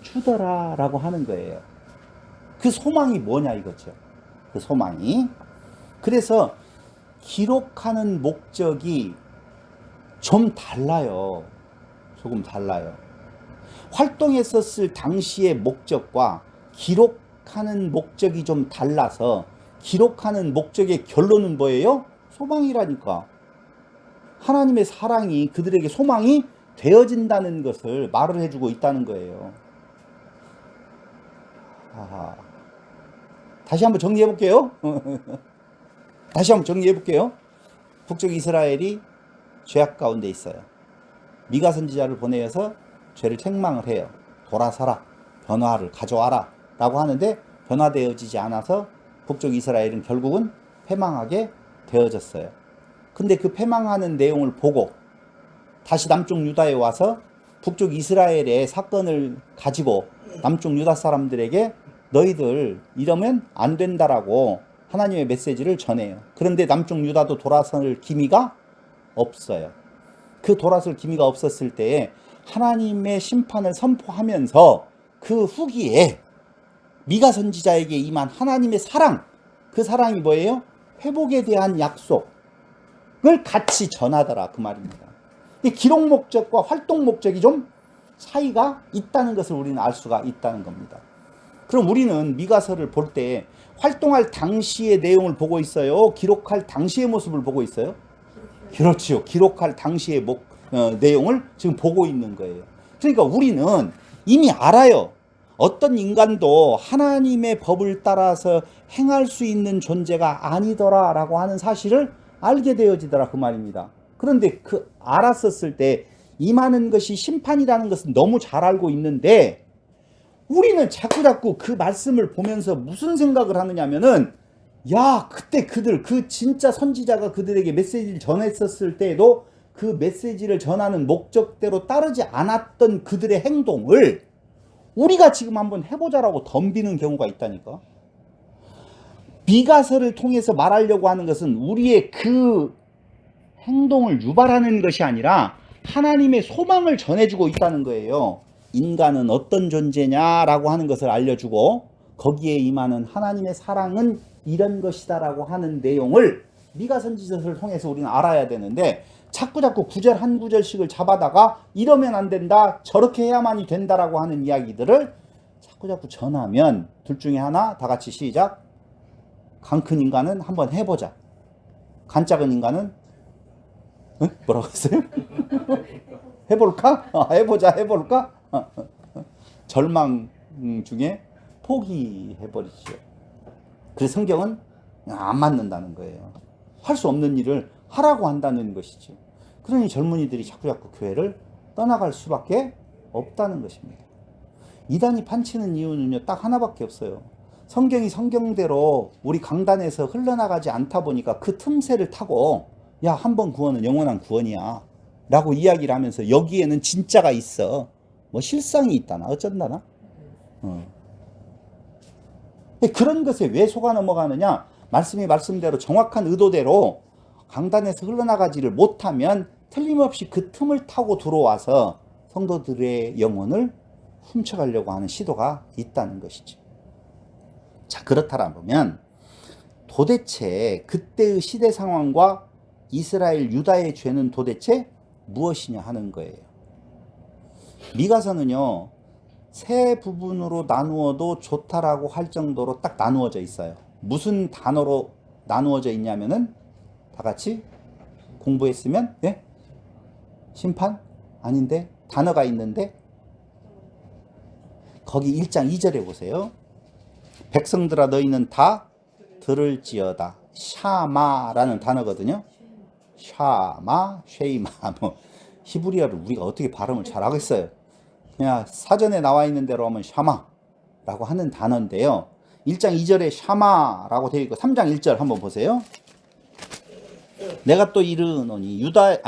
주더라라고 하는 거예요. 그 소망이 뭐냐 이거죠. 그 소망이. 그래서 기록하는 목적이 좀 달라요. 조금 달라요. 활동했었을 당시의 목적과 기록하는 목적이 좀 달라서 기록하는 목적의 결론은 뭐예요? 소망이라니까. 하나님의 사랑이 그들에게 소망이 되어진다는 것을 말을 해주고 있다는 거예요. 다시 한번 정리해 볼게요. 다시 한번 정리해 볼게요. 북쪽 이스라엘이 죄악 가운데 있어요. 미가 선지자를 보내어서 죄를 책망을 해요. 돌아서라, 변화를 가져와라 라고 하는데 변화되어지지 않아서 북쪽 이스라엘은 결국은 패망하게 되어졌어요. 근데 그 패망하는 내용을 보고 다시 남쪽 유다에 와서 북쪽 이스라엘의 사건을 가지고 남쪽 유다 사람들에게 너희들 이러면 안 된다라고 하나님의 메시지를 전해요. 그런데 남쪽 유다도 돌아설 기미가 없어요. 그 돌아설 기미가 없었을 때에 하나님의 심판을 선포하면서 그 후기에 미가 선지자에게 임한 하나님의 사랑, 그 사랑이 뭐예요? 회복에 대한 약속을 같이 전하더라 그 말입니다. 이 기록 목적과 활동 목적이 좀 차이가 있다는 것을 우리는 알 수가 있다는 겁니다. 그럼 우리는 미가서를 볼 때 활동할 당시의 내용을 보고 있어요? 기록할 당시의 모습을 보고 있어요? 그렇죠. 기록할 당시의 내용을 지금 보고 있는 거예요. 그러니까 우리는 이미 알아요. 어떤 인간도 하나님의 법을 따라서 행할 수 있는 존재가 아니더라 라고 하는 사실을 알게 되어지더라 그 말입니다. 그런데 그 알았었을 때 임하는 것이 심판이라는 것은 너무 잘 알고 있는데 우리는 자꾸 그 말씀을 보면서 무슨 생각을 하느냐면은 야 그때 그 진짜 선지자가 그들에게 메시지를 전했었을 때에도 그 메시지를 전하는 목적대로 따르지 않았던 그들의 행동을 우리가 지금 한번 해보자라고 덤비는 경우가 있다니까. 미가서를 통해서 말하려고 하는 것은 우리의 그 행동을 유발하는 것이 아니라 하나님의 소망을 전해주고 있다는 거예요. 인간은 어떤 존재냐라고 하는 것을 알려주고 거기에 임하는 하나님의 사랑은 이런 것이다라고 하는 내용을 미가 선지서를 통해서 우리는 알아야 되는데 자꾸 구절 한 구절씩을 잡아다가 이러면 안 된다, 저렇게 해야만이 된다라고 하는 이야기들을 자꾸 전하면 둘 중에 하나, 다 같이 시작. 간 큰 인간은 한번 해보자. 간 작은 인간은 뭐라고 했어요? 해볼까? 해볼까? 절망 중에 포기해버리죠. 그래서 성경은 안 맞는다는 거예요. 할 수 없는 일을 하라고 한다는 것이죠. 그러니 젊은이들이 자꾸 교회를 떠나갈 수밖에 없다는 것입니다. 이단이 판치는 이유는요, 딱 하나밖에 없어요. 성경이 성경대로 우리 강단에서 흘러나가지 않다 보니까 그 틈새를 타고 야, 한 번 구원은 영원한 구원이야 라고 이야기를 하면서 여기에는 진짜가 있어. 뭐 실상이 있다나 어쩐다나. 그런 것에 왜 속아 넘어가느냐? 말씀이 말씀대로 정확한 의도대로 강단에서 흘러나가지를 못하면 틀림없이 그 틈을 타고 들어와서 성도들의 영혼을 훔쳐가려고 하는 시도가 있다는 것이죠. 자, 그렇다면 도대체 그때의 시대 상황과 이스라엘 유다의 죄는 도대체 무엇이냐 하는 거예요. 미가서는요, 세 부분으로 나누어도 좋다라고 할 정도로 딱 나누어져 있어요. 무슨 단어로 나누어져 있냐면은 다 같이 공부했으면 예? 심판? 아닌데 단어가 있는데 거기 1장 2절에 보세요. 백성들아 너희는 다 들을지어다. 샤마라는 단어거든요. 샤마, 쉐이마 뭐 히브리어를 우리가 어떻게 발음을 잘하겠어요. 그냥 사전에 나와 있는 대로 하면 샤마라고 하는 단어인데요. 1장 2절에 샤마라고 되어 있고 3장 1절 한번 보세요. 내가 또 이르노니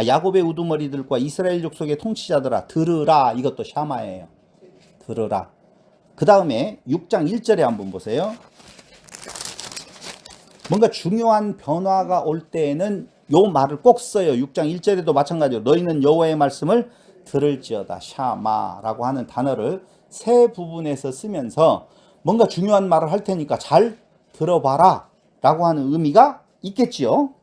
야곱의 우두머리들과 이스라엘 족속의 통치자들아 들으라. 이것도 샤마예요. 들으라. 그 다음에 6장 1절에 한번 보세요. 뭔가 중요한 변화가 올 때에는 요 말을 꼭 써요. 6장 1절에도 마찬가지로 너희는 여호와의 말씀을 들을지어다. 샤마라고 하는 단어를 세 부분에서 쓰면서 뭔가 중요한 말을 할 테니까 잘 들어봐라 라고 하는 의미가 있겠지요.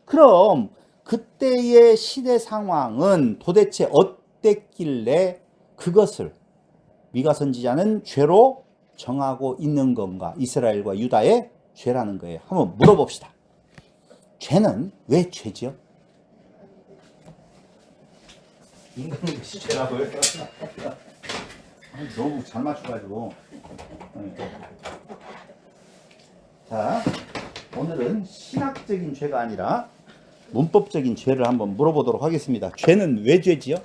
그럼 그때의 시대 상황은 도대체 어땠길래 그것을 미가 선지자는 죄로 정하고 있는 건가? 이스라엘과 유다의 죄라는 거예요. 한번 물어봅시다. 죄는 왜 죄지요? 인간의 것이 죄라고요? 너무 잘 맞춰가지고. 자, 오늘은 신학적인 죄가 아니라 문법적인 죄를 한번 물어보도록 하겠습니다. 죄는 왜 죄지요?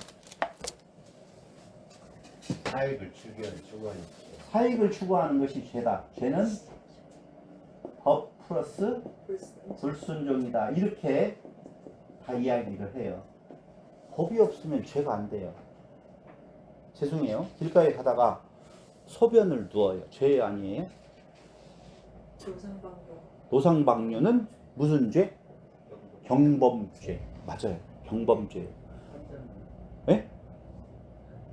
사익을 추구하는 사익을 추구하는 것이 죄다. 죄는 법 플러스 불순종이다. 이렇게 다 이야기를 해요. 법이 없으면 죄가 안 돼요. 죄송해요. 길가에 가다가 소변을 누워요. 죄 아니에요? 조상방뇨. 노상방뇨는 무슨 죄? 경범죄. 맞아요. 경범죄. 예?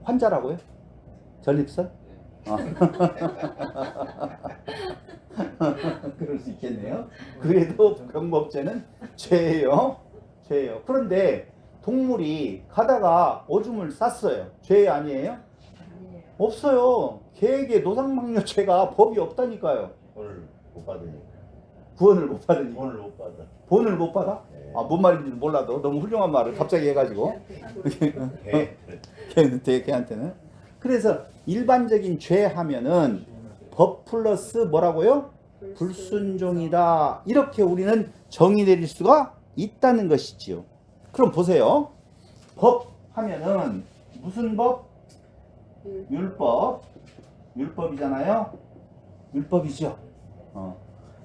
환자라고요? 전립선? 그럴 수 있겠네요. 그래도 경범죄는 죄예요. 죄예요. 그런데 동물이 가다가 오줌을 쌌어요. 죄 아니에요? 아니에요. 없어요. 개에게 노상방뇨죄가 법이 없다니까요. 돈을 못 받으니까. 구원을 못 받으니. 돈을 못 받아. 본을 못 받아? 네. 아, 뭔 말인지 몰라도 너무 훌륭한 말을 갑자기 해가지고 걔한테는. 그래서 일반적인 죄 하면은 법 플러스 뭐라고요? 불순종이다. 이렇게 우리는 정의 내릴 수가 있다는 것이지요. 그럼 보세요. 법 하면은 무슨 법? 율법. 율법이잖아요. 율법이죠.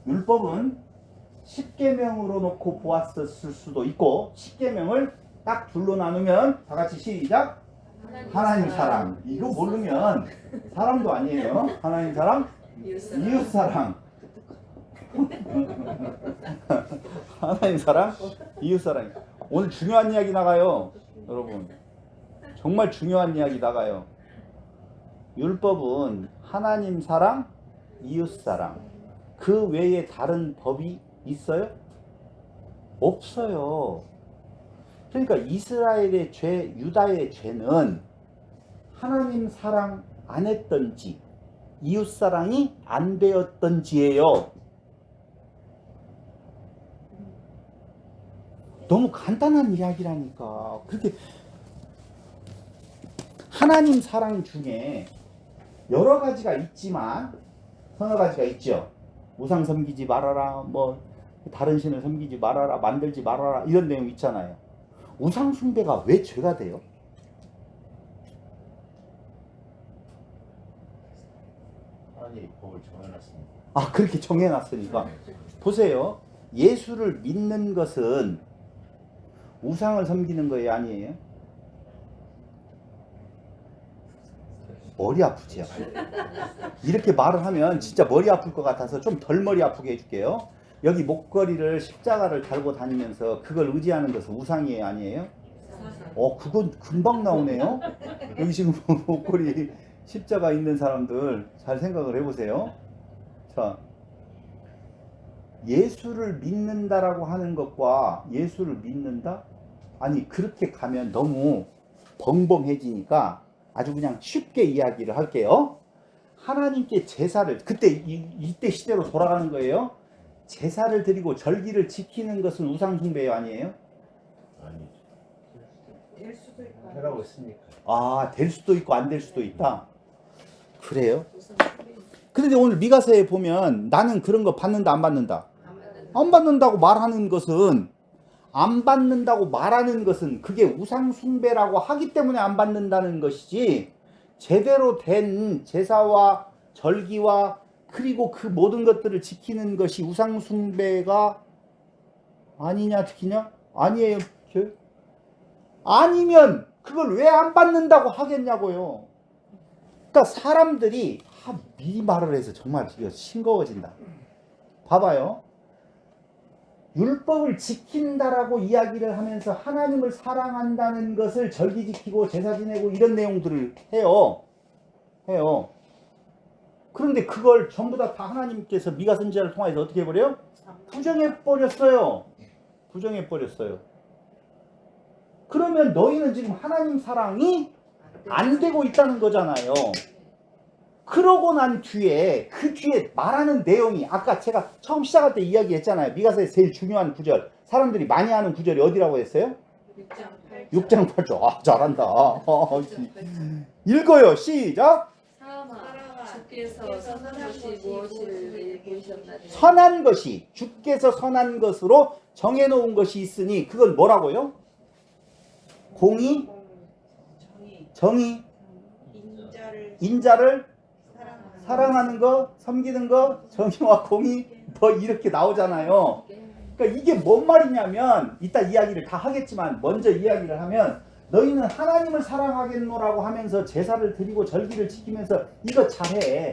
율법은 10계명으로 놓고 보았을 수도 있고 10계명을 딱 둘로 나누면 다 같이 시작. 하나님 사랑. 이거 모르면 사람도 아니에요. 하나님 사랑, 이웃 사랑. 하나님 사랑, 이웃 사랑. 오늘 중요한 이야기 나가요. 여러분. 정말 중요한 이야기 나가요. 율법은 하나님 사랑, 이웃 사랑. 그 외에 다른 법이 있어요? 없어요. 그러니까 이스라엘의 죄, 유다의 죄는 하나님 사랑 안 했던지 이웃 사랑이 안 되었던지예요. 너무 간단한 이야기라니까. 그렇게 하나님 사랑 중에 여러 가지가 있지만 서너 가지가 있죠. 우상 섬기지 말아라, 뭐 다른 신을 섬기지 말아라, 만들지 말아라, 이런 내용 있잖아요. 우상 숭배가 왜 죄가 돼요? 하나님이 법을 정해놨습니다. 아, 그렇게 정해놨으니까. 보세요. 예수를 믿는 것은 우상을 섬기는 거예요, 아니에요? 머리 아프지요. 이렇게 말을 하면 진짜 머리 아플 것 같아서 좀 덜 머리 아프게 해줄게요. 여기 목걸이를 십자가를 달고 다니면서 그걸 의지하는 것은 우상이에요, 아니에요? 그건 금방 나오네요. 여기 지금 목걸이 십자가 있는 사람들 잘 생각을 해보세요. 자, 예수를 믿는다라고 하는 것과 예수를 믿는다? 아니, 그렇게 가면 너무 벙벙해지니까 아주 그냥 쉽게 이야기를 할게요. 하나님께 제사를 그때 이때 시대로 돌아가는 거예요. 제사를 드리고 절기를 지키는 것은 우상 숭배요 아니에요? 아니죠. 될 수도 있고 해라고 했으니까. 아, 될 수도 있고 안 될 수도 있다. 그래요? 무슨 소리 그런데 오늘 미가서에 보면 나는 그런 거 받는다 안 받는다? 안 받는다고 말하는 것은 안 받는다고 말하는 것은 그게 우상 숭배라고 하기 때문에 안 받는다는 것이지 제대로 된 제사와 절기와 그리고 그 모든 것들을 지키는 것이 우상 숭배가 아니냐 지키냐? 아니에요. 아니면 그걸 왜 안 받는다고 하겠냐고요. 그러니까 사람들이 미리 말을 해서 정말 이거 싱거워진다. 봐봐요. 율법을 지킨다라고 이야기를 하면서 하나님을 사랑한다는 것을 절기 지키고 제사 지내고 이런 내용들을 해요. 그런데 그걸 전부 다 하나님께서 미가 선지자를 통해서 어떻게 해버려요? 부정해버렸어요. 그러면 너희는 지금 하나님 사랑이 안 되고 있다는 거잖아요. 그러고 난 뒤에 그 뒤에 말하는 내용이 아까 제가 처음 시작할 때 이야기했잖아요. 미가서의 제일 중요한 구절, 사람들이 많이 하는 구절이 어디라고 했어요? 6장 8절. 아, 잘한다. 읽어요. 시작. 사람아 주께서 선한 것이 무엇이를 보이셨나니 선한 것이 주께서 선한 것으로 정해놓은 것이 있으니 그건 뭐라고요? 공의, 정의, 인자를 사랑하는 거, 섬기는 거, 정의와 공의 뭐 이렇게 나오잖아요. 그러니까 이게 뭔 말이냐면 이따 이야기를 다 하겠지만 먼저 이야기를 하면 너희는 하나님을 사랑하겠노라고 하면서 제사를 드리고 절기를 지키면서 이거 잘해.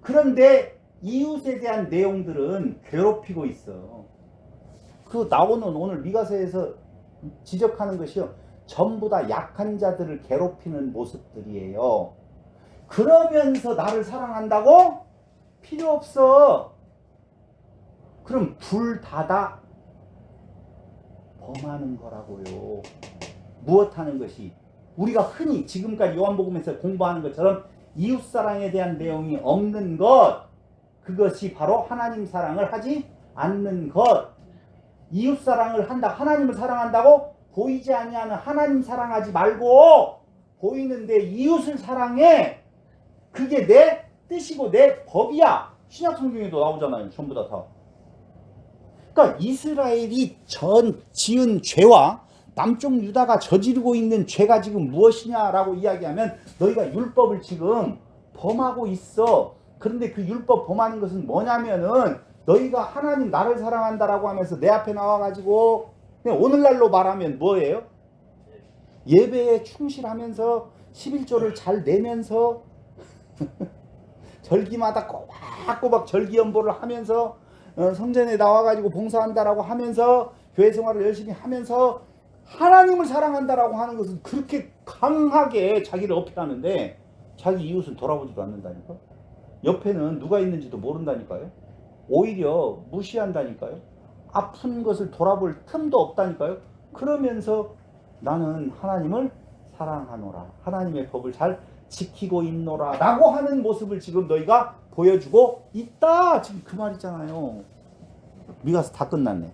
그런데 이웃에 대한 내용들은 괴롭히고 있어. 그 나오는 오늘 미가서에서 지적하는 것이요. 전부 다 약한 자들을 괴롭히는 모습들이에요. 그러면서 나를 사랑한다고? 필요 없어. 그럼 둘 다 범하는 거라고요. 무엇 하는 것이? 우리가 흔히 지금까지 요한복음에서 공부하는 것처럼 이웃사랑에 대한 내용이 없는 것, 그것이 바로 하나님 사랑을 하지 않는 것. 이웃사랑을 한다, 하나님을 사랑한다고? 보이지 아니하는 하나님 사랑하지 말고 보이는데 이웃을 사랑해. 그게 내 뜻이고 내 법이야. 신약 성경에도 나오잖아요. 전부 다. 그러니까 이스라엘이 지은 죄와 남쪽 유다가 저지르고 있는 죄가 지금 무엇이냐라고 이야기하면 너희가 율법을 지금 범하고 있어. 그런데 그 율법 범하는 것은 뭐냐면은 너희가 하나님 나를 사랑한다라고 하면서 내 앞에 나와가지고 그냥 오늘날로 말하면 뭐예요? 예배에 충실하면서 11조를 잘 내면서 절기마다 꼬박꼬박 절기 연보를 하면서 성전에 나와가지고 봉사한다라고 하면서 교회 생활을 열심히 하면서 하나님을 사랑한다라고 하는 것은 그렇게 강하게 자기를 어필하는데 자기 이웃은 돌아보지도 않는다니까. 옆에는 누가 있는지도 모른다니까요. 오히려 무시한다니까요. 아픈 것을 돌아볼 틈도 없다니까요. 그러면서 나는 하나님을 사랑하노라, 하나님의 법을 잘 지키고 있노라 라고 하는 모습을 지금 너희가 보여주고 있다. 지금 그 말이잖아요. 미가서 다 끝났네.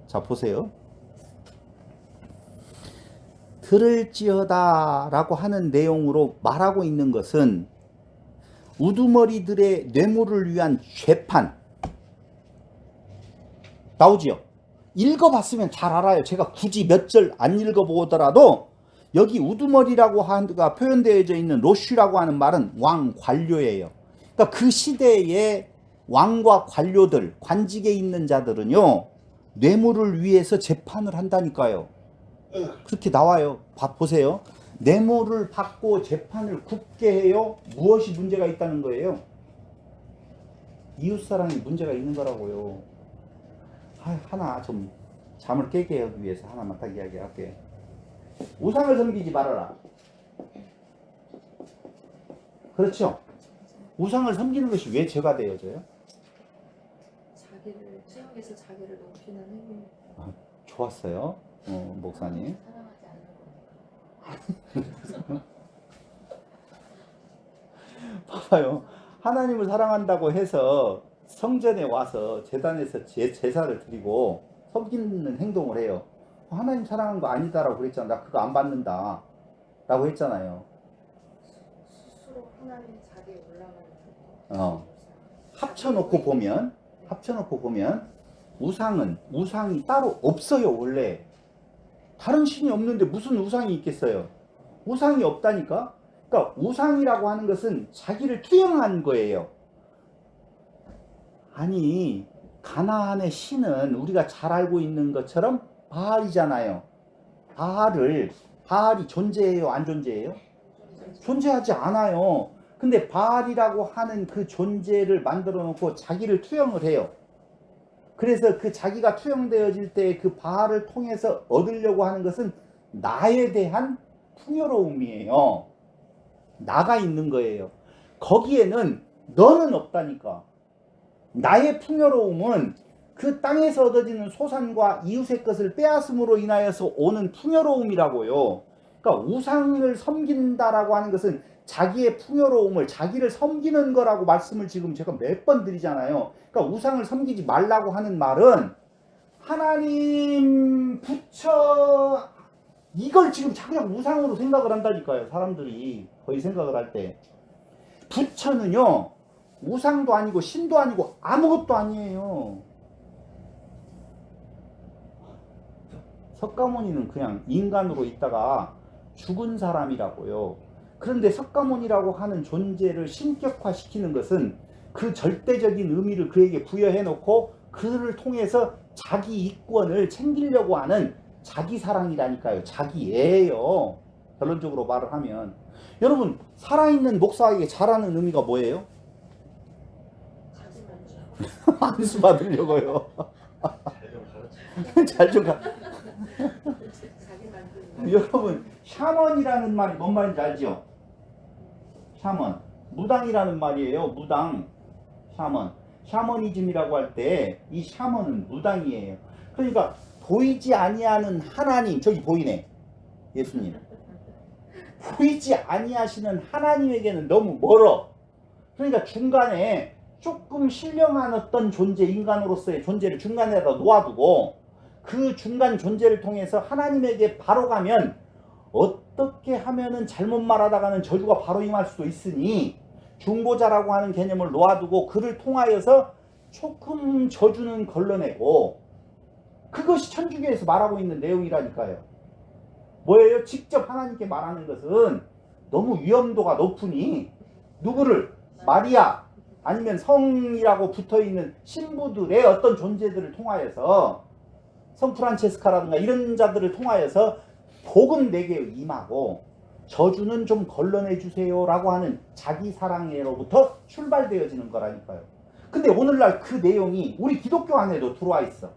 자 보세요. 들을지어다 라고 하는 내용으로 말하고 있는 것은 우두머리들의 뇌물을 위한 죄판 나오지요. 읽어봤으면 잘 알아요. 제가 굳이 몇 절 안 읽어보더라도 여기 우두머리라고 하가 표현되어져 있는 로슈라고 하는 말은 왕 관료예요. 그러니까 그 시대의 왕과 관료들, 관직에 있는 자들은요, 뇌물을 위해서 재판을 한다니까요. 그렇게 나와요. 보세요. 뇌물을 받고 재판을 굽게 해요. 무엇이 문제가 있다는 거예요? 이웃사랑이 문제가 있는 거라고요. 하나 좀 잠을 깨게 하기 위해서 하나만 딱 이야기할게요. 우상을 섬기지 말아라. 그렇죠? 우상을 섬기는 것이 왜 죄가 되어져요? 자기를 수용해서 자기를 높이는 행위. 좋았어요. 목사님. 사랑하지 않는 거니까. 봐봐요. 하나님을 사랑한다고 해서 성전에 와서 제단에서 제사를 드리고 섬기는 행동을 해요. 하나님 사랑한 거 아니다라고 그랬잖아. 나 그거 안 받는다 라고 했잖아요. 스스로 하나님 자리에 올라가는 합쳐놓고 보면 우상이 따로 없어요. 원래 다른 신이 없는데 무슨 우상이 있겠어요? 우상이 없다니까. 그러니까 우상이라고 하는 것은 자기를 투영한 거예요. 아니, 가나안의 신은 우리가 잘 알고 있는 것처럼 바알이잖아요. 바알이 존재해요, 안 존재해요? 존재하지 않아요. 근데 바알이라고 하는 그 존재를 만들어 놓고 자기를 투영을 해요. 그래서 그 자기가 투영되어질 때 그 바알을 통해서 얻으려고 하는 것은 나에 대한 풍요로움이에요. 나가 있는 거예요. 거기에는 너는 없다니까. 나의 풍요로움은 그 땅에서 얻어지는 소산과 이웃의 것을 빼앗음으로 인하여서 오는 풍요로움이라고요. 그러니까 우상을 섬긴다라고 하는 것은 자기의 풍요로움을, 자기를 섬기는 거라고 말씀을 지금 제가 몇 번 드리잖아요. 그러니까 우상을 섬기지 말라고 하는 말은 하나님, 부처, 이걸 지금 자꾸 우상으로 생각을 한다니까요. 사람들이 거의 생각을 할 때. 부처는요, 우상도 아니고 신도 아니고 아무것도 아니에요. 석가모니는 그냥 인간으로 있다가 죽은 사람이라고요. 그런데 석가모니라고 하는 존재를 신격화시키는 것은 그 절대적인 의미를 그에게 부여해 놓고 그를 통해서 자기 이권을 챙기려고 하는 자기 사랑이라니까요. 자기예요. 결론적으로 말을 하면. 여러분, 살아있는 목사에게 잘하는 의미가 뭐예요? 안수 받으려고요. 잘 좀 가. 여러분, 샤먼이라는 말이 뭔 말인지 알죠? 샤먼. 무당이라는 말이에요. 무당. 샤먼. 샤머니즘이라고 할 때 이 샤먼은 무당이에요. 그러니까 보이지 아니하는 하나님, 저기 보이네. 예수님. 보이지 아니하시는 하나님에게는 너무 멀어. 그러니까 중간에 조금 신령한 어떤 존재, 인간으로서의 존재를 중간에다 놓아두고 그 중간 존재를 통해서 하나님에게 바로 가면 어떻게 하면은 잘못 말하다가는 저주가 바로 임할 수도 있으니 중보자라고 하는 개념을 놓아두고 그를 통하여서 조금 저주는 걸러내고, 그것이 천주교에서 말하고 있는 내용이라니까요. 뭐예요? 직접 하나님께 말하는 것은 너무 위험도가 높으니 누구를? 마리아 아니면 성이라고 붙어있는 신부들의 어떤 존재들을 통하여서, 성 프란체스카라든가 이런 자들을 통하여서 복은 내게 임하고 저주는 좀 걸러내 주세요 라고 하는 자기 사랑으로부터 출발되어지는 거라니까요. 근데 오늘날 그 내용이 우리 기독교 안에도 들어와 있어.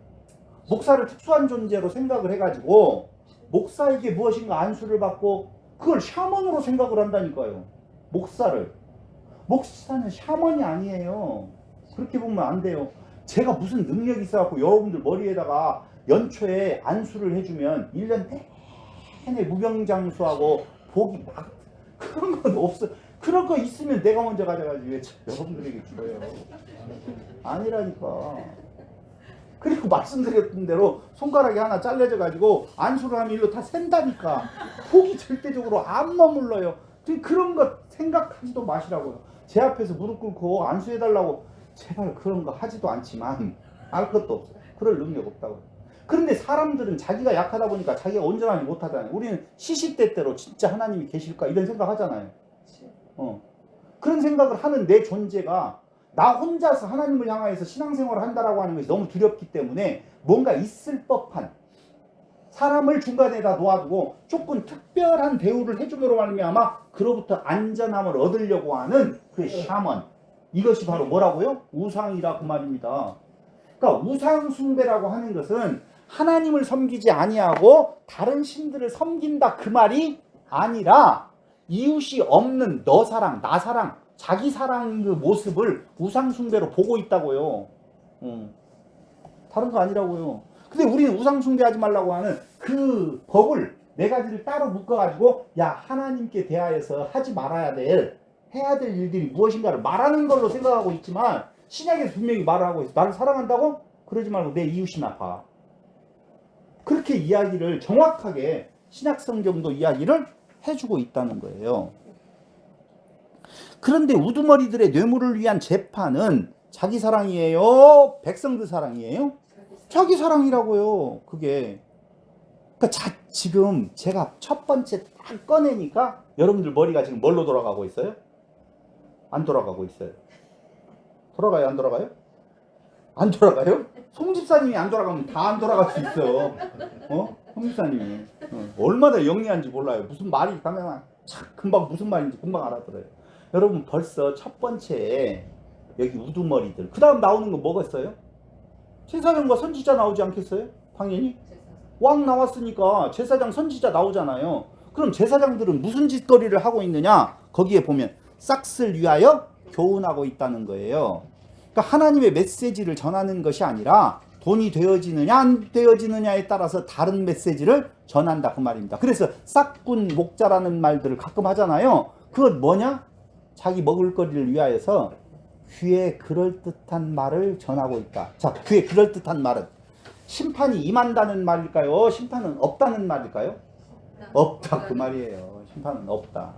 목사를 특수한 존재로 생각을 해가지고 목사에게 무엇인가 안수를 받고 그걸 샤먼으로 생각을 한다니까요. 목사는 샤먼이 아니에요. 그렇게 보면 안 돼요. 제가 무슨 능력이 있어갖고 여러분들 머리에다가 연초에 안수를 해주면 1년 내내 무병장수하고 복이 막, 그런 건 없어. 그런 거 있으면 내가 먼저 가져가지 왜 여러분들에게 줘요. 아니라니까. 그리고 말씀드렸던 대로 손가락이 하나 잘려져 가지고 안수를 하면 일로 다 샌다니까. 복이 절대적으로 안 머물러요. 그런 거 생각하지도 마시라고요. 제 앞에서 무릎 꿇고 안수해달라고 제발 그런 거 하지도 않지만 알 것도 없어요. 그럴 능력 없다고. 그런데 사람들은 자기가 약하다 보니까 자기가 온전하지 못하잖아요. 우리는 시시때때로 진짜 하나님이 계실까 이런 생각 하잖아요. 그런 생각을 하는 내 존재가 나 혼자서 하나님을 향하여서 신앙생활을 한다라고 하는 것이 너무 두렵기 때문에 뭔가 있을 법한 사람을 중간에다 놓아두고 조금 특별한 대우를 해줌으로 말미암아 그로부터 안전함을 얻으려고 하는 그 샤먼, 이것이 바로 뭐라고요? 우상이라 그 말입니다. 그러니까 우상 숭배라고 하는 것은 하나님을 섬기지 아니하고 다른 신들을 섬긴다 그 말이 아니라 이웃이 없는 너 사랑, 나 사랑, 자기 사랑 그 모습을 우상 숭배로 보고 있다고요. 다른 거 아니라고요. 근데 우리는 우상 숭배하지 말라고 하는 그 법을 네 가지를 따로 묶어가지고 야 하나님께 대하여서 하지 말아야 될 해야 될 일들이 무엇인가를 말하는 걸로 생각하고 있지만 신약에서 분명히 말을 하고 있어. 나를 사랑한다고? 그러지 말고 내 이웃이나 봐. 그렇게 이야기를 정확하게 신약 성경도 이야기를 해주고 있다는 거예요. 그런데 우두머리들의 뇌물을 위한 재판은 자기 사랑이에요? 백성들 사랑이에요? 자기 사랑이라고요. 그게. 그러니까 지금 제가 첫 번째 딱 꺼내니까 여러분들 머리가 지금 뭘로 돌아가고 있어요? 안 돌아가고 있어요. 돌아가요? 안 돌아가요? 안 돌아가요? 송 집사님이 안 돌아가면 다 안 돌아갈 수 있어. 송 집사님이. 얼마나 영리한지 몰라요. 무슨 말이 가면 금방 무슨 말인지 금방 알아들어요. 여러분 벌써 첫 번째 여기 우두머리들. 그 다음 나오는 거 뭐가 있어요? 제사장과 선지자 나오지 않겠어요? 당연히. 왕 나왔으니까 제사장 선지자 나오잖아요. 그럼 제사장들은 무슨 짓거리를 하고 있느냐? 거기에 보면 싹을 위하여 교훈하고 있다는 거예요. 그러니까 하나님의 메시지를 전하는 것이 아니라 돈이 되어지느냐 안 되어지느냐에 따라서 다른 메시지를 전한다 그 말입니다. 그래서 싹군 목자라는 말들을 가끔 하잖아요. 그건 뭐냐? 자기 먹을거리를 위하여서 귀에 그럴듯한 말을 전하고 있다. 자, 귀에 그럴듯한 말은 심판이 임한다는 말일까요? 심판은 없다는 말일까요? 없다 그 말이에요. 심판은 없다.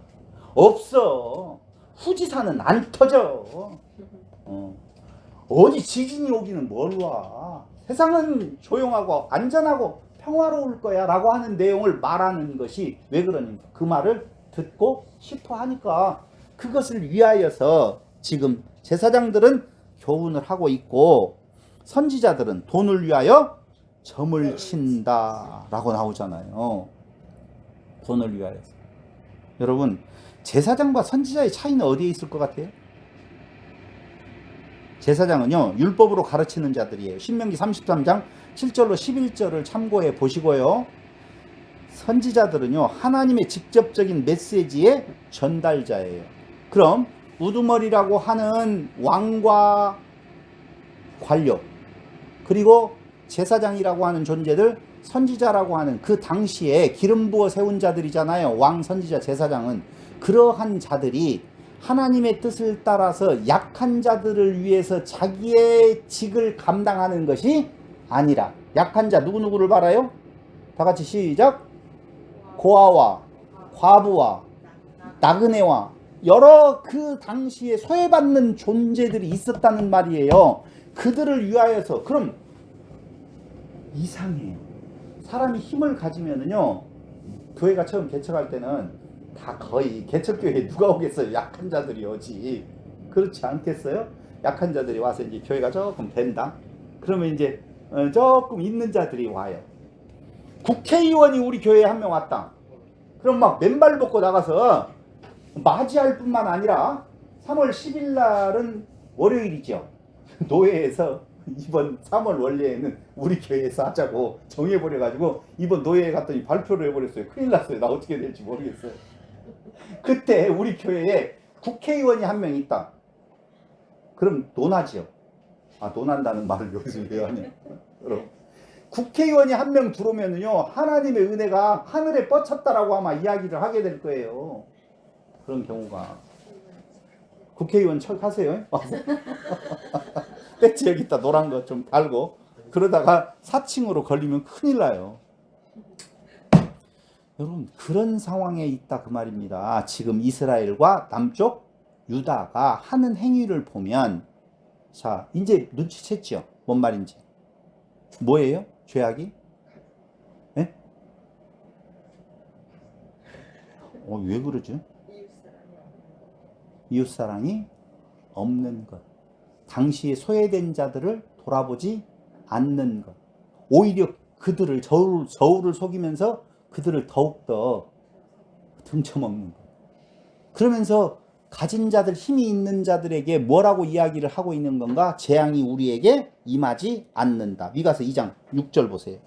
없어. 후지산은 안 터져. 어디 지진이 오기는 뭘 와. 세상은 조용하고 안전하고 평화로울 거야 라고 하는 내용을 말하는 것이 왜 그러니까 그 말을 듣고 싶어 하니까 그것을 위하여서 지금 제사장들은 교훈을 하고 있고 선지자들은 돈을 위하여 점을 친다 라고 나오잖아요. 돈을 위하여서. 여러분 제사장과 선지자의 차이는 어디에 있을 것 같아요? 제사장은요 율법으로 가르치는 자들이에요. 신명기 33장 7절로 11절을 참고해 보시고요. 선지자들은요 하나님의 직접적인 메시지의 전달자예요. 그럼 우두머리라고 하는 왕과 관료 그리고 제사장이라고 하는 존재들 선지자라고 하는 그 당시에 기름 부어 세운 자들이잖아요. 왕, 선지자, 제사장은. 그러한 자들이 하나님의 뜻을 따라서 약한 자들을 위해서 자기의 직을 감당하는 것이 아니라 약한 자 누구누구를 말아요? 다 같이 시작. 고아와 과부와 나그네와 여러 그 당시에 소외받는 존재들이 있었다는 말이에요. 그들을 위하여서. 그럼 이상해요. 사람이 힘을 가지면은요 교회가 처음 개척할 때는 다 거의 개척교회에 누가 오겠어요? 약한 자들이 오지. 그렇지 않겠어요? 약한 자들이 와서 이제 교회가 조금 된다. 그러면 이제 조금 있는 자들이 와요. 국회의원이 우리 교회에 한 명 왔다. 그럼 막 맨발 벗고 나가서 맞이할 뿐만 아니라 3월 10일 날은 월요일이죠. 노회에서 이번 3월 원래에는 우리 교회에서 하자고 정해버려가지고 이번 노예에 갔더니 발표를 해버렸어요. 큰일 났어요. 나 어떻게 될지 모르겠어요. 그때 우리 교회에 국회의원이 한 명 있다. 그럼 논하지요. 아 논한다는 말을 여기서 왜 하냐. 그럼 국회의원이 한 명 들어오면은요 하나님의 은혜가 하늘에 뻗쳤다라고 아마 이야기를 하게 될 거예요. 그런 경우가. 국회의원 척하세요. 배지 여기다 노란 거 좀 달고 그러다가 사칭으로 걸리면 큰일 나요. 여러분 그런 상황에 있다 그 말입니다. 지금 이스라엘과 남쪽 유다가 하는 행위를 보면 자 이제 눈치챘죠. 뭔 말인지. 뭐예요? 죄악이? 예? 왜 그러죠? 이웃사랑이 없는 것. 당시에 소외된 자들을 돌아보지 않는 것. 오히려 그들을 저울을 속이면서 그들을 더욱더 등쳐먹는 것. 그러면서 가진 자들, 힘이 있는 자들에게 뭐라고 이야기를 하고 있는 건가? 재앙이 우리에게 임하지 않는다. 미가서 2장 6절 보세요.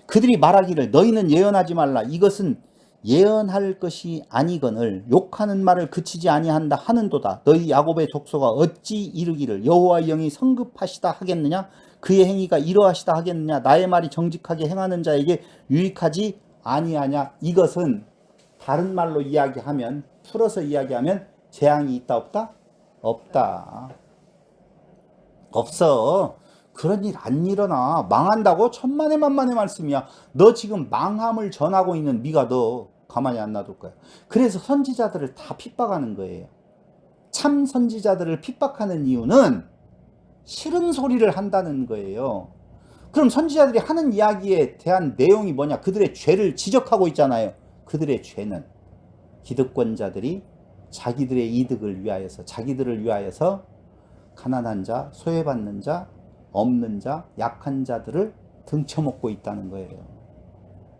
그들이 말하기를 너희는 예언하지 말라. 이것은 예언할 것이 아니거늘 욕하는 말을 그치지 아니한다 하는도다. 너희 야곱의 족속아 어찌 이르기를 여호와의 영이 성급하시다 하겠느냐? 그의 행위가 이러하시다 하겠느냐? 나의 말이 정직하게 행하는 자에게 유익하지 아니하냐? 이것은 다른 말로 이야기하면, 풀어서 이야기하면 재앙이 있다 없다? 없다. 없어. 그런 일 안 일어나. 망한다고? 천만의 만만의 말씀이야. 너 지금 망함을 전하고 있는 네가 너 가만히 안 놔둘 거야. 그래서 선지자들을 다 핍박하는 거예요. 참 선지자들을 핍박하는 이유는 싫은 소리를 한다는 거예요. 그럼 선지자들이 하는 이야기에 대한 내용이 뭐냐? 그들의 죄를 지적하고 있잖아요. 그들의 죄는 기득권자들이 자기들의 이득을 위하여서, 자기들을 위하여서 가난한 자, 소외받는 자, 없는 자, 약한 자들을 등쳐먹고 있다는 거예요.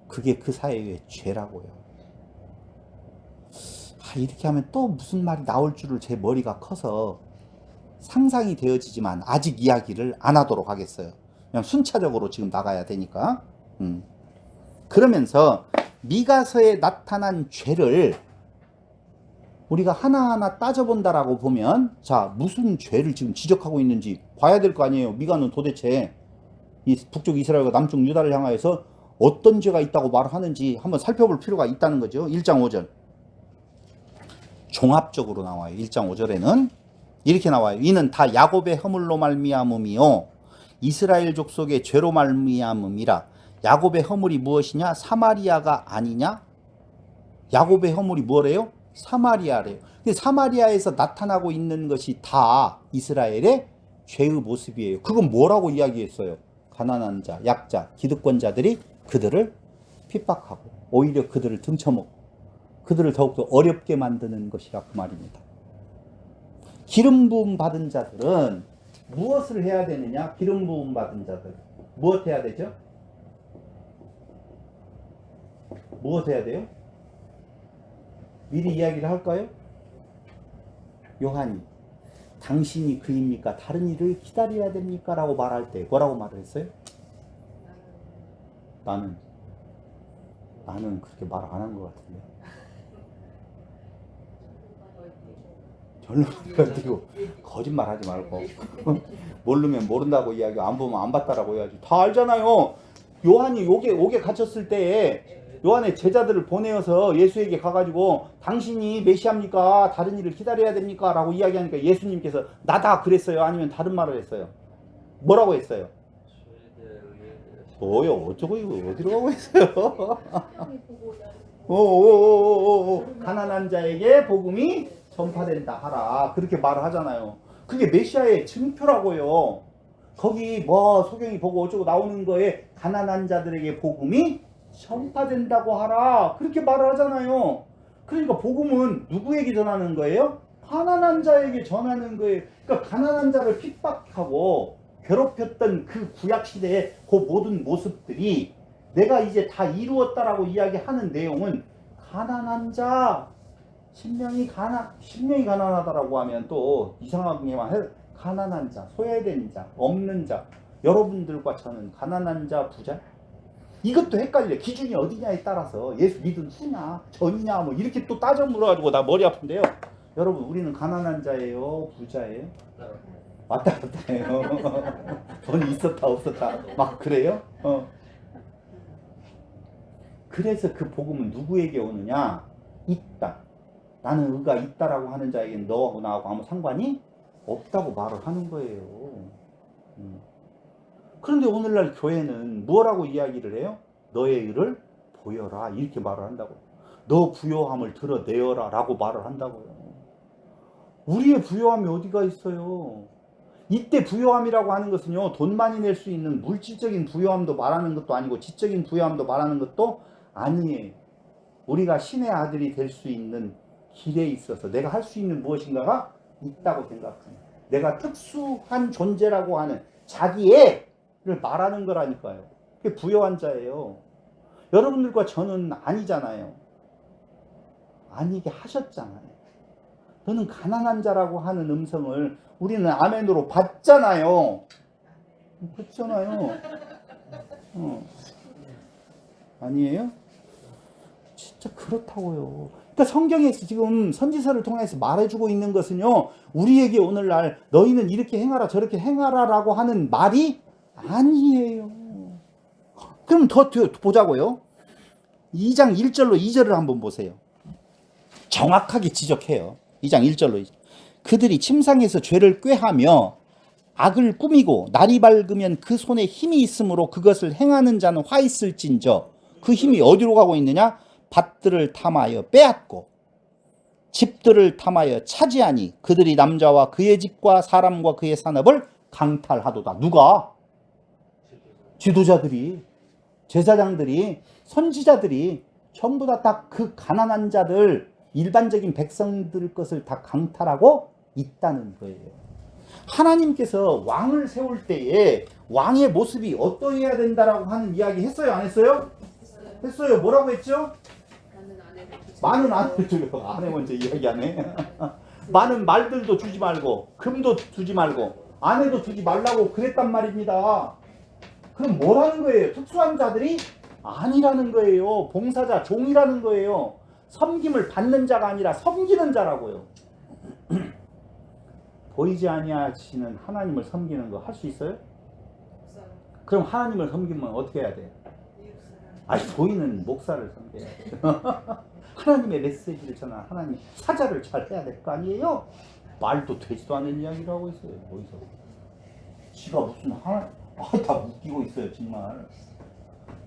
그게 그 사회의 죄라고요. 이렇게 하면 또 무슨 말이 나올 줄을 제 머리가 커서 상상이 되어지지만 아직 이야기를 안 하도록 하겠어요. 그냥 순차적으로 지금 나가야 되니까. 그러면서 미가서에 나타난 죄를 우리가 하나하나 따져본다라고 보면, 자, 무슨 죄를 지금 지적하고 있는지 봐야 될 거 아니에요. 미가는 도대체 이 북쪽 이스라엘과 남쪽 유다를 향하여서 어떤 죄가 있다고 말을 하는지 한번 살펴볼 필요가 있다는 거죠. 1장 5절. 종합적으로 나와요. 1장 5절에는 이렇게 나와요. 이는 다 야곱의 허물로 말미암음이요 이스라엘 족속의 죄로 말미암음이라. 야곱의 허물이 무엇이냐? 사마리아가 아니냐? 야곱의 허물이 뭐래요? 사마리아래요. 근데 사마리아에서 나타나고 있는 것이 다 이스라엘의 죄의 모습이에요. 그건 뭐라고 이야기했어요? 가난한 자, 약자, 기득권자들이 그들을 핍박하고 오히려 그들을 등쳐먹고 그들을 더욱더 어렵게 만드는 것이라 그 말입니다. 기름 부음 받은 자들은 무엇을 해야 되느냐? 기름 부음 받은 자들 무엇 해야 되죠? 무엇 해야 돼요? 미리 이야기를 할까요? 요한이 당신이 그입니까? 다른 일을 기다려야 됩니까? 라고 말할 때 뭐라고 말을 했어요? 나는 그렇게 말 안 한 것 같은데. 절로 뛰고 거짓말 하지 말고 모르면 모른다고 이야기하고 안 보면 안 봤다라고 해야지. 다 알잖아요. 요한이 옥에 갇혔을 때에 요한의 제자들을 보내어서 예수에게 가가지고 당신이 메시아입니까? 다른 일을 기다려야 됩니까? 라고 이야기하니까 예수님께서 나다 그랬어요? 아니면 다른 말을 했어요? 뭐라고 했어요? 뭐요? 어쩌고 이거 어디로 가고 있어요? 가난한 자에게 복음이 전파된다 하라. 그렇게 말을 하잖아요. 그게 메시아의 증표라고요. 거기 뭐 소경이 보고 어쩌고 나오는 거에 가난한 자들에게 복음이 전파된다고 하라. 그렇게 말을 하잖아요. 그러니까 복음은 누구에게 전하는 거예요? 가난한 자에게 전하는 거예요. 그러니까 가난한 자를 핍박하고 괴롭혔던 그 구약시대의 그 모든 모습들이 내가 이제 다 이루었다라고 이야기하는 내용은 가난한 자, 신명이 가난하다라고 하면 또 이상하게만 해. 가난한 자, 소외된 자, 없는 자, 여러분들과 저는 가난한 자, 부자? 이것도 헷갈려. 기준이 어디냐에 따라서 예수 믿은 후냐, 전이냐, 뭐 이렇게 또 따져 물어가지고 나 머리 아픈데요. 여러분, 우리는 가난한 자예요, 부자예요? 왔다 갔다 해요. 돈이 있었다 없었다 막 그래요? 그래서 그 복음은 누구에게 오느냐? 있다. 나는 의가 있다라고 하는 자에게는 너하고 나하고 아무 상관이 없다고 말을 하는 거예요. 그런데 오늘날 교회는 뭐라고 이야기를 해요? 너의 의를 보여라 이렇게 말을 한다고. 너 부요함을 드러내어라 라고 말을 한다고요. 우리의 부요함이 어디가 있어요? 이때 부요함이라고 하는 것은요, 돈 많이 낼 수 있는 물질적인 부요함도 말하는 것도 아니고 지적인 부요함도 말하는 것도 아니에요. 우리가 신의 아들이 될 수 있는 길에 있어서 내가 할 수 있는 무엇인가가 있다고 생각합니다. 내가 특수한 존재라고 하는 자기애를 말하는 거라니까요. 그게 부요한 자예요. 여러분들과 저는 아니잖아요. 아니게 하셨잖아요. 너는 가난한 자라고 하는 음성을 우리는 아멘으로 받잖아요. 그렇잖아요. 아니에요? 진짜 그렇다고요. 그러니까 성경에서 지금 선지서를 통해서 말해주고 있는 것은요, 우리에게 오늘날 너희는 이렇게 행하라 저렇게 행하라 라고 하는 말이 아니에요. 그럼 더 보자고요. 2장 1절로 2절을 한번 보세요. 정확하게 지적해요. 2장 1절로. 그들이 침상에서 죄를 꾀하며 악을 꾸미고 날이 밝으면 그 손에 힘이 있으므로 그것을 행하는 자는 화 있을진저. 그 힘이 어디로 가고 있느냐? 밭들을 탐하여 빼앗고 집들을 탐하여 차지하니 그들이 남자와 그의 집과 사람과 그의 산업을 강탈하도다. 누가? 지도자들이, 제사장들이, 선지자들이 전부 다 그 가난한 자들, 일반적인 백성들 것을 다 강탈하고 있다는 거예요. 하나님께서 왕을 세울 때에 왕의 모습이 어떠해야 된다라고 하는 이야기 했어요? 안 했어요? 했어요. 뭐라고 했죠? 많은 아내를 주고, 아내 먼저 이야기하네. 많은 말들도 주지 말고 금도 주지 말고 아내도 주지 말라고 그랬단 말입니다. 그럼 뭐라는 거예요? 특수한 자들이 아니라는 거예요. 봉사자, 종이라는 거예요. 섬김을 받는 자가 아니라 섬기는 자라고요. 보이지 아니하시는 하나님을 섬기는 거 할 수 있어요? 그럼 하나님을 섬기면 어떻게 해야 돼요? 아니, 보이는 목사를 섬겨야죠. 하나님의 메시지를 전하는 하나님 사자를 잘 해야 될 거 아니에요? 말도 되지도 않은 이야기를 하고 있어요. 어디서? 지가 무슨 다 웃기고 있어요, 정말.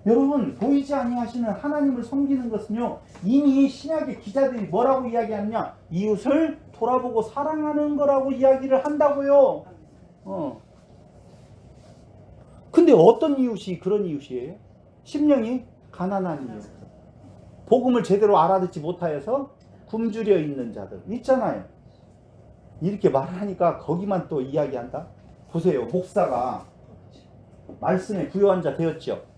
여러분, 보이지 아니하시는 하나님을 섬기는 것은요, 이미 신약의 기자들이 뭐라고 이야기하느냐? 이웃을 돌아보고 사랑하는 거라고 이야기를 한다고요. 근데 어떤 이웃이 그런 이웃이에요? 심령이 가난한 이웃. 복음을 제대로 알아듣지 못하여서 굶주려 있는 자들 있잖아요. 이렇게 말하니까 거기만 또 이야기한다? 보세요. 목사가 말씀에 부요한 자 되었죠?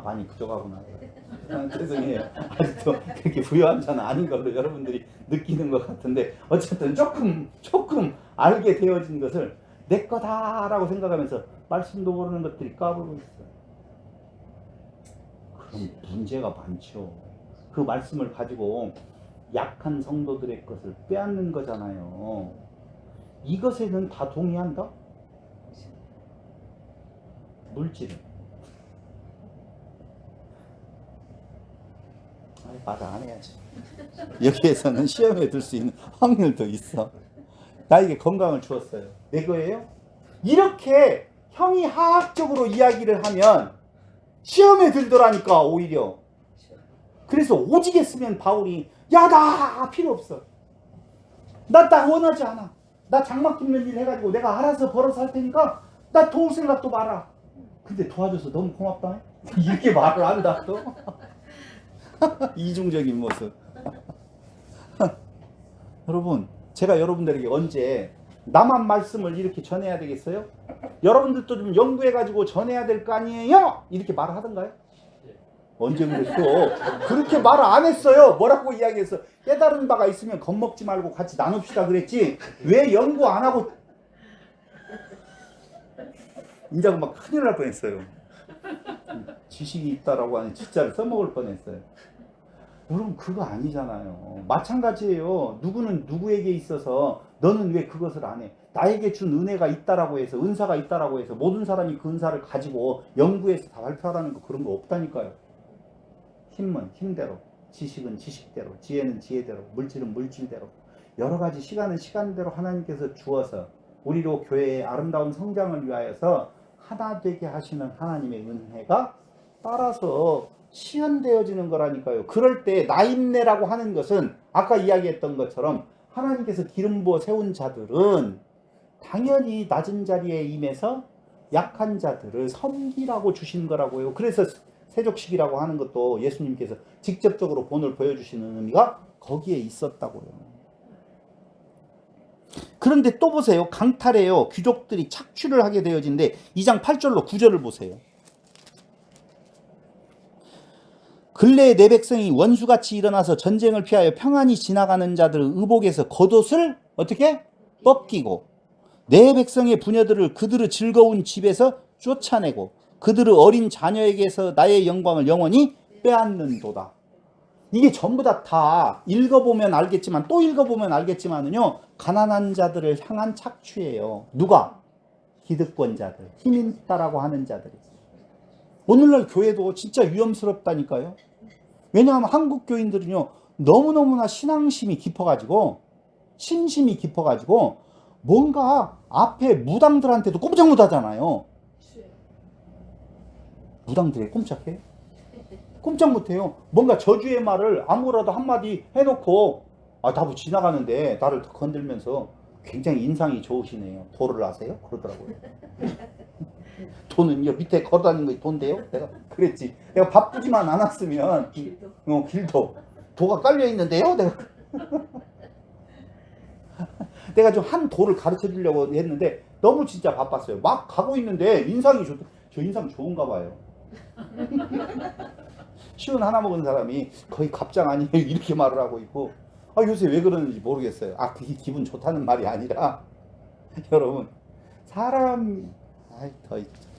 많이 부족하구나. 죄송해요. 아직도 그렇게 부요한 자는 아닌 걸로 여러분들이 느끼는 것 같은데, 어쨌든 조금 알게 되어진 것을 내 거다라고 생각하면서 말씀도 모르는 것들이 까불고 있어요. 그럼 문제가 많죠. 그 말씀을 가지고 약한 성도들의 것을 빼앗는 거잖아요. 이것에는 다 동의한다? 물질은. 말을 안 해야지. 여기에서는 시험에 들 수 있는 확률도 있어. 나에게 건강을 주었어요. 내 거예요? 이렇게 형이 화학적으로 이야기를 하면 시험에 들더라니까, 오히려. 그래서 오지게 쓰면 바울이, 야, 나 필요 없어. 나 원하지 않아. 나 장막 깁는 일 해가지고 내가 알아서 벌어서 할 테니까 나 도울 생각도 마라. 근데 도와줘서 너무 고맙다. 이렇게 말을 한다 또. 이중적인 모습. 여러분, 제가 여러분들에게 언제 나만 말씀을 이렇게 전해야 되겠어요? 여러분들도 좀 연구해가지고 전해야 될 거 아니에요? 이렇게 말을 하던가요? 언제 그랬어? 그렇게 말을 안 했어요. 뭐라고 이야기했어? 깨달은 바가 있으면 겁먹지 말고 같이 나눕시다 그랬지. 왜 연구 안 하고? 인자고 막 큰일 날 뻔했어요. 지식이 있다라고 하는 진짜를 써먹을 뻔했어요. 여러분, 그거 아니잖아요. 마찬가지예요. 누구는 누구에게 있어서 너는 왜 그것을 안 해? 나에게 준 은혜가 있다라고 해서, 은사가 있다라고 해서 모든 사람이 그 은사를 가지고 연구해서 다 발표하라는 거, 그런 거 없다니까요. 힘은 힘대로, 지식은 지식대로, 지혜는 지혜대로, 물질은 물질대로, 여러 가지 시간은 시간대로 하나님께서 주어서 우리로 교회의 아름다운 성장을 위하여서 하나 되게 하시는 하나님의 은혜가 따라서 시연되어지는 거라니까요. 그럴 때 나임내라고 하는 것은 아까 이야기했던 것처럼 하나님께서 기름 부어 세운 자들은 당연히 낮은 자리에 임해서 약한 자들을 섬기라고 주신 거라고요. 그래서 세족식이라고 하는 것도 예수님께서 직접적으로 본을 보여주시는 의미가 거기에 있었다고요. 그런데 또 보세요. 강탈해요. 귀족들이 착취를 하게 되어진데 2장 8절로 9절을 보세요. 근래에 내 백성이 원수같이 일어나서 전쟁을 피하여 평안히 지나가는 자들의 의복에서 겉옷을 어떻게? 벗기고 내 백성의 부녀들을 그들의 즐거운 집에서 쫓아내고 그들의 어린 자녀에게서 나의 영광을 영원히 빼앗는도다. 이게 전부 다 읽어보면 알겠지만 또 읽어보면 알겠지만은요, 가난한 자들을 향한 착취예요. 누가? 기득권자들, 힘 있다라고 하는 자들이. 오늘날 교회도 진짜 위험스럽다니까요. 왜냐하면 한국 교인들은요, 너무너무나 신앙심이 깊어가지고, 신심이 깊어가지고, 뭔가 앞에 무당들한테도 꼼짝 못하잖아요. 무당들이 꼼짝해? 꼼짝 못해요. 뭔가 저주의 말을 아무라도 한마디 해놓고, 나도 지나가는데 나를 건들면서 굉장히 인상이 좋으시네요. 도를 아세요? 그러더라고요. 돈은요, 밑에 걸어다니는 거 돈대요? 내가 그랬지. 내가 바쁘지만 않았으면, 길도. 도가 깔려있는데요? 내가 좀 한 도를 가르쳐 주려고 했는데, 너무 진짜 바빴어요. 막 가고 있는데, 인상이 저 인상 좋은가 봐요. 시운 하나 먹은 사람이 거의 갑장 아니에요. 이렇게 말을 하고 있고, 요새 왜 그러는지 모르겠어요. 그게 기분 좋다는 말이 아니라, 여러분, 사람,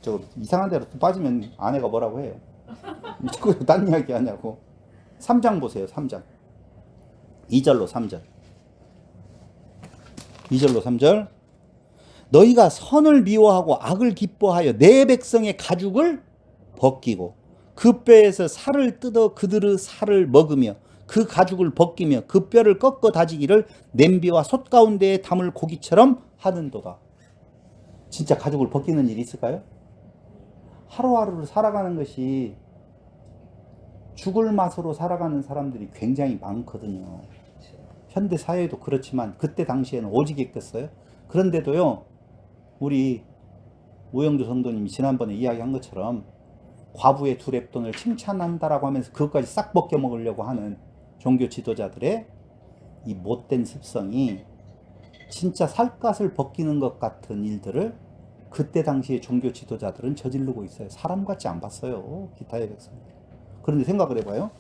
저 이상한 데로 또 빠지면 아내가 뭐라고 해요. 자꾸 딴 이야기 하냐고. 3장 보세요. 3장 2절로 3절 2절로 3절. 너희가 선을 미워하고 악을 기뻐하여 내 백성의 가죽을 벗기고 그 뼈에서 살을 뜯어 그들의 살을 먹으며 그 가죽을 벗기며 그 뼈를 꺾어 다지기를 냄비와 솥 가운데에 담을 고기처럼 하는도다. 진짜 가죽을 벗기는 일이 있을까요? 하루하루를 살아가는 것이 죽을 맛으로 살아가는 사람들이 굉장히 많거든요. 현대 사회도 그렇지만 그때 당시에는 오지겠겠어요? 그런데도요, 우리 오영주 성도님이 지난번에 이야기한 것처럼 과부의 두 랩돈을 칭찬한다라고 하면서 그것까지 싹 벗겨 먹으려고 하는 종교 지도자들의 이 못된 습성이 진짜 살갗을 벗기는 것 같은 일들을 그때 당시에 종교 지도자들은 저지르고 있어요. 사람같이 안 봤어요. 기타의 백성들. 그런데 생각을 해봐요.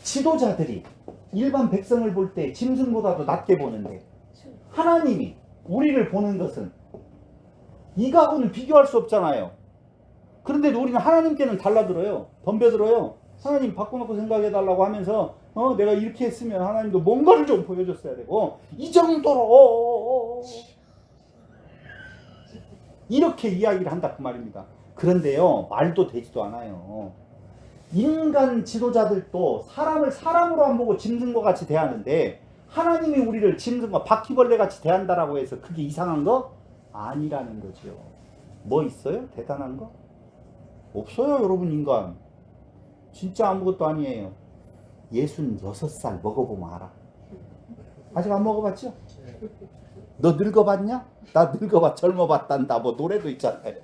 지도자들이 일반 백성을 볼 때 짐승보다도 낮게 보는데 하나님이 우리를 보는 것은 이가하고는 비교할 수 없잖아요. 그런데도 우리는 하나님께는 달라들어요. 덤벼들어요. 하나님 바꿔놓고 생각해달라고 하면서 내가 이렇게 했으면 하나님도 뭔가를 좀 보여줬어야 되고 이 정도로 이렇게 이야기를 한다 그 말입니다. 그런데요, 말도 되지도 않아요. 인간 지도자들도 사람을 사람으로 안 보고 짐승과 같이 대하는데 하나님이 우리를 짐승과 바퀴벌레 같이 대한다라고 해서 그게 이상한 거? 아니라는 거죠. 뭐 있어요? 대단한 거? 없어요. 여러분, 인간 진짜 아무것도 아니에요. 66살 먹어보면 알아. 아직 안 먹어봤죠? 너 늙어봤냐? 나 늙어봤 젊어봤단다 뭐 노래도 있잖아요.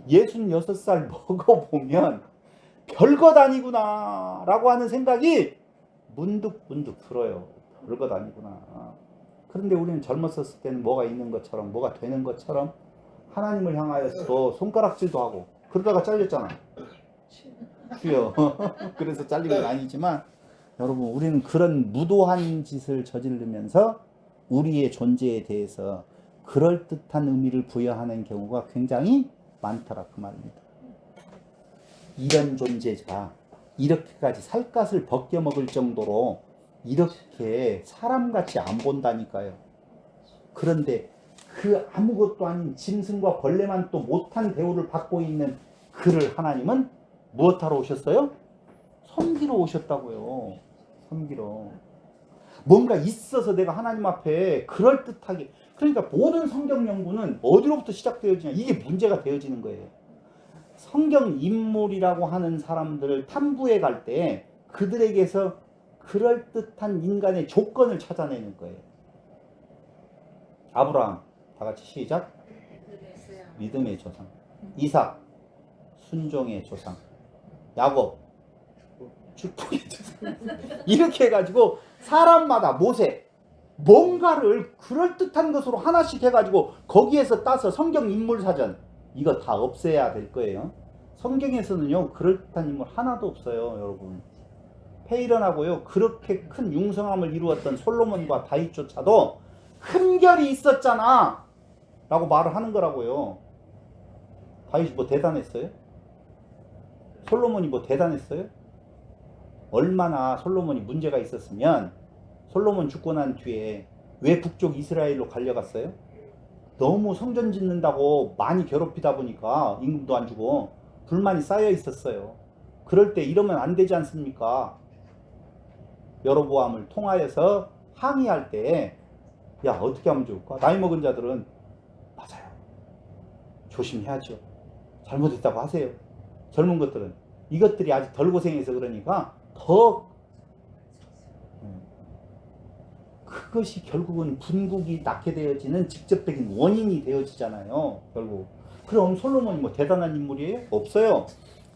66살 먹어보면 별것 아니구나 라고 하는 생각이 문득 들어요. 별것 아니구나. 그런데 우리는 젊었을 때는 뭐가 있는 것처럼 뭐가 되는 것처럼 하나님을 향하여서 손가락질도 하고 그러다가 잘렸잖아. 주여. 그래서 잘린 건 아니지만 여러분, 우리는 그런 무도한 짓을 저지르면서 우리의 존재에 대해서 그럴듯한 의미를 부여하는 경우가 굉장히 많더라 그 말입니다. 이런 존재가 이렇게까지 살갗을 벗겨 먹을 정도로 이렇게 사람같이 안 본다니까요. 그런데 그 아무것도 아닌 짐승과 벌레만 또 못한 대우를 받고 있는 그를 하나님은 무엇하러 오셨어요? 섬기러 오셨다고요. 섬기러. 뭔가 있어서 내가 하나님 앞에 그럴듯하게, 그러니까 모든 성경 연구는 어디로부터 시작되어지냐, 이게 문제가 되어지는 거예요. 성경 인물이라고 하는 사람들을 탐구해 갈 때 그들에게서 그럴듯한 인간의 조건을 찾아내는 거예요. 아브라함, 다 같이 시작. 믿음의 조상. 이삭, 순종의 조상. 야곱, 축복의 조상. 이렇게 해가지고 사람마다 모세, 뭔가를 그럴듯한 것으로 하나씩 해가지고 거기에서 따서 성경 인물 사전, 이거 다 없애야 될 거예요. 성경에서는요, 그럴듯한 인물 하나도 없어요, 여러분. 페이런하고요, 그렇게 큰 융성함을 이루었던 솔로몬과 다윗조차도 흠결이 있었잖아 라고 말을 하는 거라고요. 다윗이 뭐 대단했어요? 솔로몬이 뭐 대단했어요? 얼마나 솔로몬이 문제가 있었으면 솔로몬 죽고 난 뒤에 왜 북쪽 이스라엘로 갈려갔어요? 너무 성전 짓는다고 많이 괴롭히다 보니까 임금도 안 주고 불만이 쌓여 있었어요. 그럴 때 이러면 안 되지 않습니까? 여로보암을 통하여서 항의할 때, 야, 어떻게 하면 좋을까? 나이 먹은 자들은, 맞아요, 조심해야죠. 잘못했다고 하세요. 젊은 것들은 이것들이 아직 덜 고생해서 그러니까 더, 그것이 결국은 분국이 낳게 되어지는 직접적인 원인이 되어지잖아요, 결국. 그럼 솔로몬이 뭐 대단한 인물이에요? 없어요.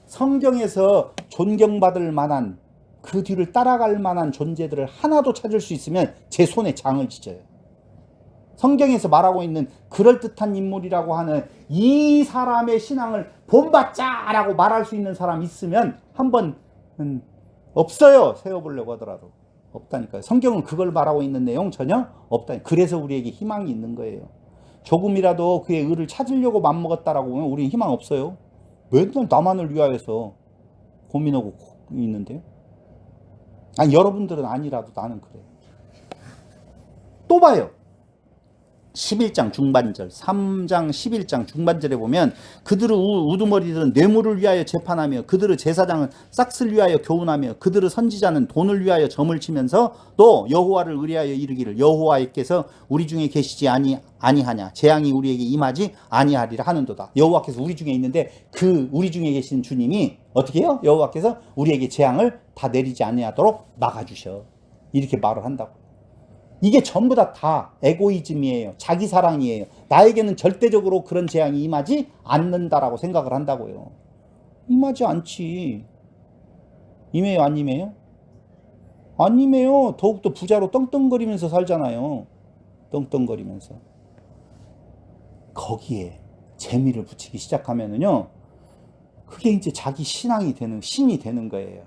성경에서 존경받을 만한, 그 뒤를 따라갈 만한 존재들을 하나도 찾을 수 있으면 제 손에 장을 지져요. 성경에서 말하고 있는 그럴듯한 인물이라고 하는 이 사람의 신앙을 본받자라고 말할 수 있는 사람 있으면 한번 없어요. 세워보려고 하더라도 없다니까요. 성경은 그걸 말하고 있는 내용 전혀 없다. 그래서 우리에게 희망이 있는 거예요. 조금이라도 그의 의를 찾으려고 맘먹었다라고 보면 우리는 희망 없어요. 맨날 나만을 위하여서 고민하고 있는데요. 아니, 여러분들은 아니라도 나는 그래요. 또 봐요. 11장 중반절, 3장 11장 중반절에 보면 그들의 우두머리들은 뇌물을 위하여 재판하며 그들의 제사장은 싹스를 위하여 교훈하며 그들의 선지자는 돈을 위하여 점을 치면서 또 여호와를 의뢰하여 이르기를 여호와께서 우리 중에 계시지 아니하냐 재앙이 우리에게 임하지 아니하리라 하는도다. 여호와께서 우리 중에 있는데 그 우리 중에 계신 주님이 어떻게 해요? 여호와께서 우리에게 재앙을 다 내리지 아니하도록 막아주셔. 이렇게 말을 한다고. 이게 전부 다 에고이즘이에요. 자기 사랑이에요. 나에게는 절대적으로 그런 재앙이 임하지 않는다라고 생각을 한다고요. 임하지 않지. 임해요, 안 임해요? 안 임해요. 더욱더 부자로 떵떵거리면서 살잖아요. 떵떵거리면서. 거기에 재미를 붙이기 시작하면은요, 그게 이제 자기 신앙이 되는, 신이 되는 거예요. 야,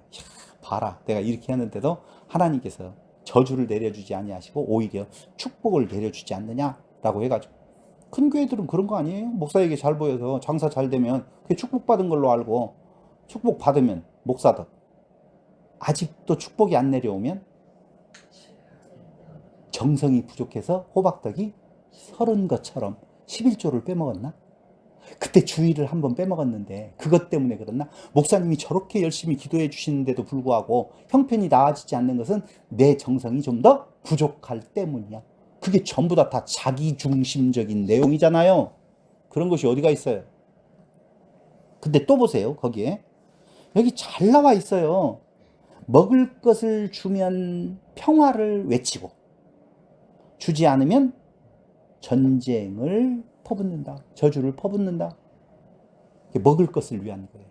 봐라. 내가 이렇게 하는데도 하나님께서 저주를 내려주지 아니하시고 오히려 축복을 내려주지 않느냐라고 해가지고. 큰 교회들은 그런 거 아니에요? 목사에게 잘 보여서 장사 잘 되면 그게 축복받은 걸로 알고, 축복받으면 목사들 아직도 축복이 안 내려오면 정성이 부족해서 호박떡이 서른 것처럼 11조를 빼먹었나? 그때 주의를 한번 빼먹었는데 그것 때문에 그렇나? 목사님이 저렇게 열심히 기도해 주시는데도 불구하고 형편이 나아지지 않는 것은 내 정성이 좀 더 부족할 때문이야. 그게 전부 다 자기중심적인 내용이잖아요. 그런 것이 어디가 있어요? 근데 또 보세요. 거기에 여기 잘 나와 있어요. 먹을 것을 주면 평화를 외치고 주지 않으면 전쟁을 퍼붓는다. 저주를 퍼붓는다. 먹을 것을 위한 거예요.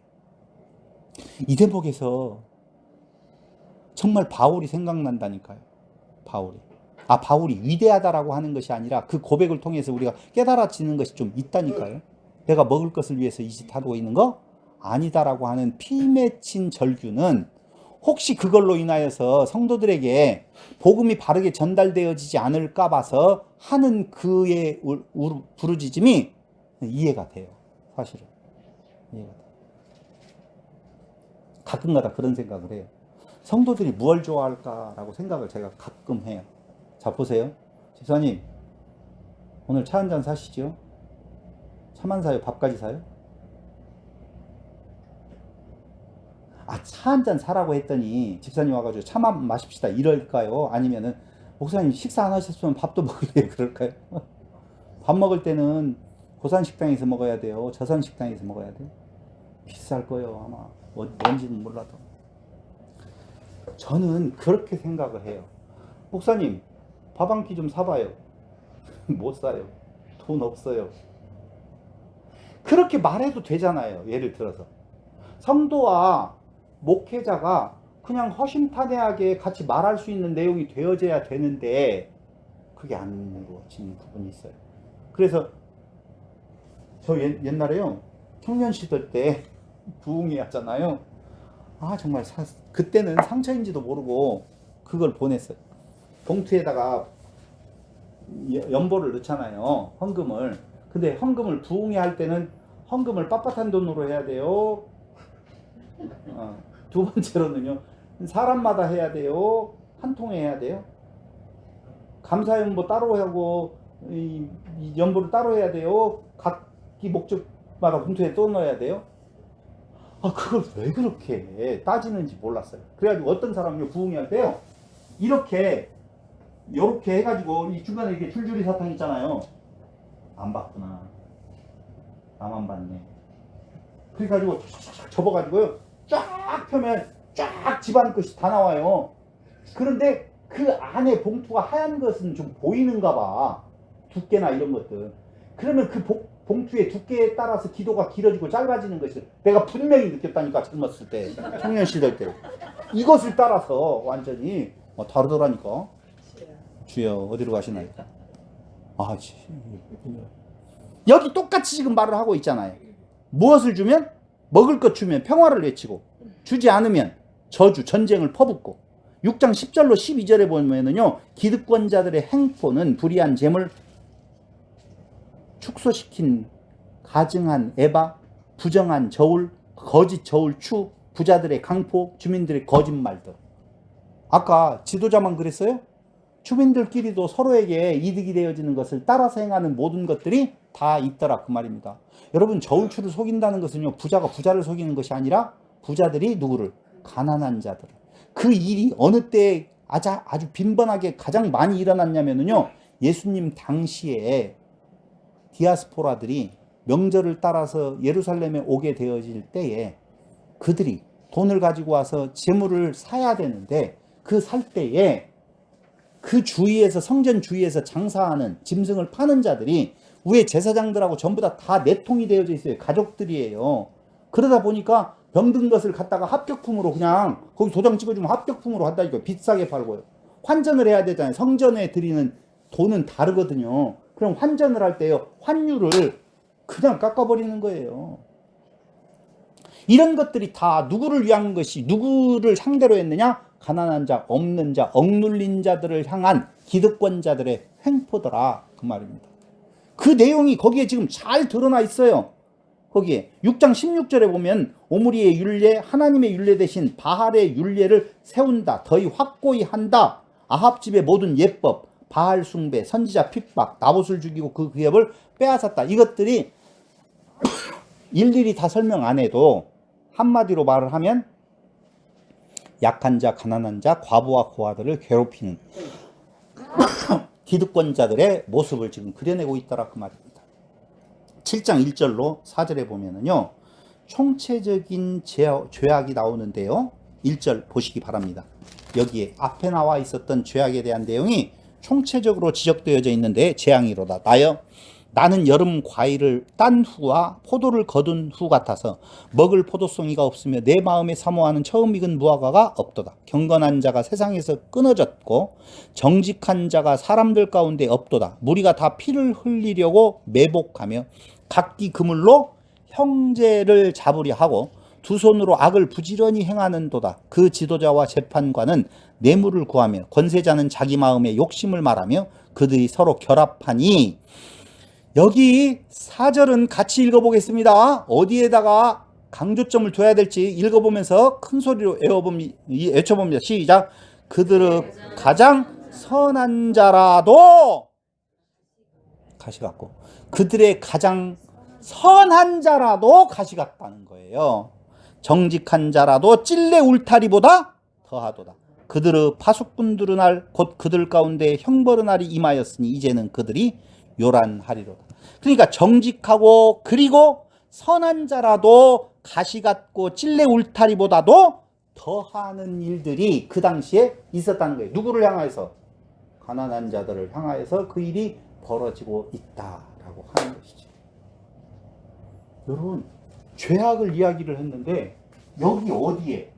이 대목에서 정말 바울이 생각난다니까요. 바울이 위대하다라고 하는 것이 아니라 그 고백을 통해서 우리가 깨달아지는 것이 좀 있다니까요. 내가 먹을 것을 위해서 이 짓 하고 있는 거 아니다라고 하는 피 맺힌 절규는 혹시 그걸로 인하여서 성도들에게 복음이 바르게 전달되어지지 않을까 봐서 하는 그의 부르짖음이 이해가 돼요. 사실은. 이해가 돼요. 가끔가다 그런 생각을 해요. 성도들이 무엇을 좋아할까라고 생각을 제가 가끔 해요. 자, 보세요. 집사님, 오늘 차 한 잔 사시죠? 차만 사요? 밥까지 사요? 차 한 잔 사라고 했더니 집사님 와가지고 차만 마십시다 이럴까요? 아니면은 목사님 식사 안 하셨으면 밥도 먹으래요 그럴까요? 밥 먹을 때는 고산 식당에서 먹어야 돼요? 저산 식당에서 먹어야 돼요? 비쌀 거예요 아마. 뭔지는 몰라도. 저는 그렇게 생각을 해요. 목사님 밥 한 끼 좀 사봐요. 못 사요. 돈 없어요. 그렇게 말해도 되잖아요. 예를 들어서 성도와 목회자가 그냥 허심탄회하게 같이 말할 수 있는 내용이 되어져야 되는데 그게 안 이루어지는 부분이 있어요. 그래서 저 옛날에요 청년 시절 때 부흥회 하잖아요. 정말 그때는 상처인지도 모르고 그걸 보냈어요. 봉투에다가 연보를 넣잖아요. 헌금을. 근데 헌금을 부흥회 할 때는 헌금을 빳빳한 돈으로 해야 돼요. 두 번째로는요, 사람마다 해야 돼요. 한 통에 해야 돼요. 감사연보 따로 하고 이 연보를 따로 해야 돼요? 각기 목적마다 봉투에 또 넣어야 돼요? 아, 그걸 왜 그렇게 따지는지 몰랐어요. 그래가지고 어떤 사람은요, 부흥회할 때요, 이렇게 해가지고 이 중간에 이렇게 줄줄이 사탕 있잖아요. 안 봤구나. 나만 봤네. 그래가지고 쫙 접어가지고요, 쫙 펴면 쫙 집안 것이 다 나와요. 그런데 그 안에 봉투가 하얀 것은 좀 보이는가 봐. 두께나 이런 것들. 그러면 그 봉투의 두께에 따라서 기도가 길어지고 짧아지는 것이 내가 분명히 느꼈다니까. 젊었을 때, 청년 시절 때 이것을 따라서 완전히 다르더라니까. 주여 어디로 가시나요? 아, 여기 똑같이 지금 말을 하고 있잖아요. 무엇을 주면? 먹을 것 주면 평화를 외치고, 주지 않으면 저주, 전쟁을 퍼붓고. 6장 10절로 12절에 보면은요, 기득권자들의 행포는 불의한 재물, 축소시킨 가증한 에바, 부정한 저울, 거짓 저울 추, 부자들의 강포, 주민들의 거짓말들. 아까 지도자만 그랬어요? 주민들끼리도 서로에게 이득이 되어지는 것을 따라서 행하는 모든 것들이 다 있더라, 그 말입니다. 여러분, 저울추를 속인다는 것은요, 부자가 부자를 속이는 것이 아니라 부자들이 누구를? 가난한 자들을. 그 일이 어느 때에 아주 빈번하게 가장 많이 일어났냐면요, 예수님 당시에 디아스포라들이 명절을 따라서 예루살렘에 오게 되어질 때에 그들이 돈을 가지고 와서 재물을 사야 되는데, 그 살 때에 그 주위에서, 성전 주위에서 장사하는, 짐승을 파는 자들이 위에 제사장들하고 전부 다 내통이 되어져 있어요. 가족들이에요. 그러다 보니까 병든 것을 갖다가 합격품으로 그냥 거기 도장 찍어주면 합격품으로 한다니까. 비싸게 팔고요. 환전을 해야 되잖아요. 성전에 드리는 돈은 다르거든요. 그럼 환전을 할 때요, 환율을 그냥 깎아버리는 거예요. 이런 것들이 다 누구를 위한 것이, 누구를 상대로 했느냐? 가난한 자, 없는 자, 억눌린 자들을 향한 기득권자들의 횡포더라, 그 말입니다. 그 내용이 거기에 지금 잘 드러나 있어요. 거기에 6장 16절에 보면 오므리의 율례, 하나님의 율례 대신 바알의 율례를 세운다, 더히 확고히 한다. 아합 집의 모든 예법, 바알 숭배, 선지자 핍박, 나봇을 죽이고 그 기업을 빼앗았다. 이것들이 일일이 다 설명 안 해도 한마디로 말을 하면 약한 자, 가난한 자, 과부와 고아들을 괴롭히는 기득권자들의 모습을 지금 그려내고 있더라, 그 말입니다. 7장 1절로 4절에 보면은요, 총체적인 죄악이 나오는데요, 1절 보시기 바랍니다. 여기에 앞에 나와 있었던 죄악에 대한 내용이 총체적으로 지적되어져 있는데, 재앙이로다. 나는 여름 과일을 딴 후와 포도를 거둔 후 같아서 먹을 포도송이가 없으며 내 마음에 사모하는 처음 익은 무화과가 없도다. 경건한 자가 세상에서 끊어졌고 정직한 자가 사람들 가운데 없도다. 무리가 다 피를 흘리려고 매복하며 각기 그물로 형제를 잡으려 하고 두 손으로 악을 부지런히 행하는도다. 그 지도자와 재판관은 뇌물을 구하며 권세자는 자기 마음의 욕심을 말하며 그들이 서로 결합하니. 여기 4절은 같이 읽어보겠습니다. 어디에다가 강조점을 둬야 될지 읽어보면서 큰 소리로 외쳐봅니다. 시작. 그들은 가장 선한 자라도 가시 같고, 그들의 가장 선한 자라도 가시 같다는 거예요. 정직한 자라도 찔레 울타리보다 더하도다. 그들의 파수꾼들의 날 곧 그들 가운데 형벌의 날이 임하였으니 이제는 그들이 요란하리로다. 그러니까 정직하고 그리고 선한 자라도 가시 같고 찔레 울타리보다도 더하는 일들이 그 당시에 있었다는 거예요. 누구를 향하여서? 가난한 자들을 향하여서 그 일이 벌어지고 있다라고 하는 것이죠. 여러분, 죄악을 이야기를 했는데 여기 어디에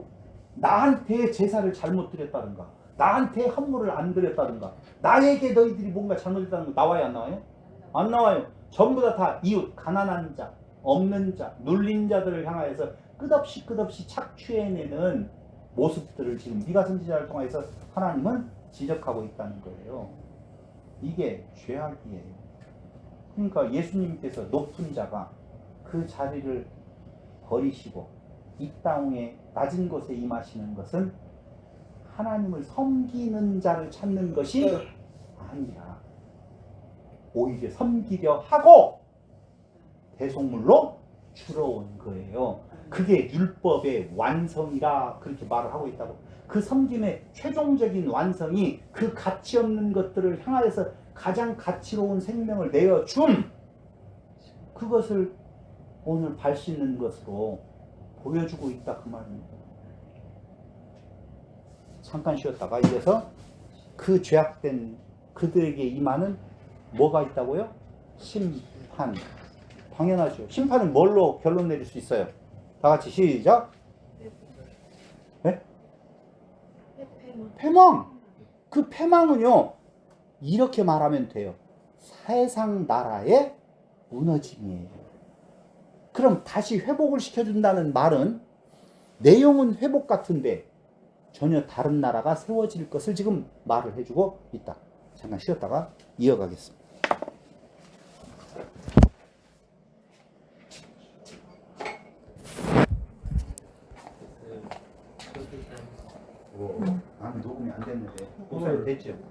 나한테 제사를 잘못 드렸다든가, 나한테 헌물을 안 드렸다든가, 나에게 너희들이 뭔가 잘못했다는 거 나와요, 안 나와요? 안 나와요. 전부 다 이웃, 가난한 자, 없는 자, 눌린 자들을 향하여서 끝없이 착취해내는 모습들을 지금 미가 선지자를 통해서 하나님은 지적하고 있다는 거예요. 이게 죄악이에요. 그러니까 예수님께서 높은 자가 그 자리를 버리시고 이 땅에 낮은 곳에 임하시는 것은 하나님을 섬기는 자를 찾는 것이 아니라 오히려 섬기려 하고 대속물로 줄어온 거예요. 그게 율법의 완성이라 그렇게 말을 하고 있다고. 그 섬김의 최종적인 완성이 그 가치 없는 것들을 향하여서 가장 가치로운 생명을 내어줌, 그것을 오늘 발 씻는 것으로 보여주고 있다 그 말입니다. 잠깐 쉬었다가 이어서 그 죄악된 그들에게 임하는 뭐가 있다고요? 심판. 당연하죠. 심판은 뭘로 결론 내릴 수 있어요? 다 같이 시작. 네? 패망. 그 패망은요, 이렇게 말하면 돼요. 세상 나라의 무너짐이에요. 그럼 다시 회복을 시켜준다는 말은 내용은 회복 같은데 전혀 다른 나라가 세워질 것을 지금 말을 해주고 있다. 잠깐 쉬었다가 이어가겠습니다. 녹음이 안 됐는데 목소리 됐죠?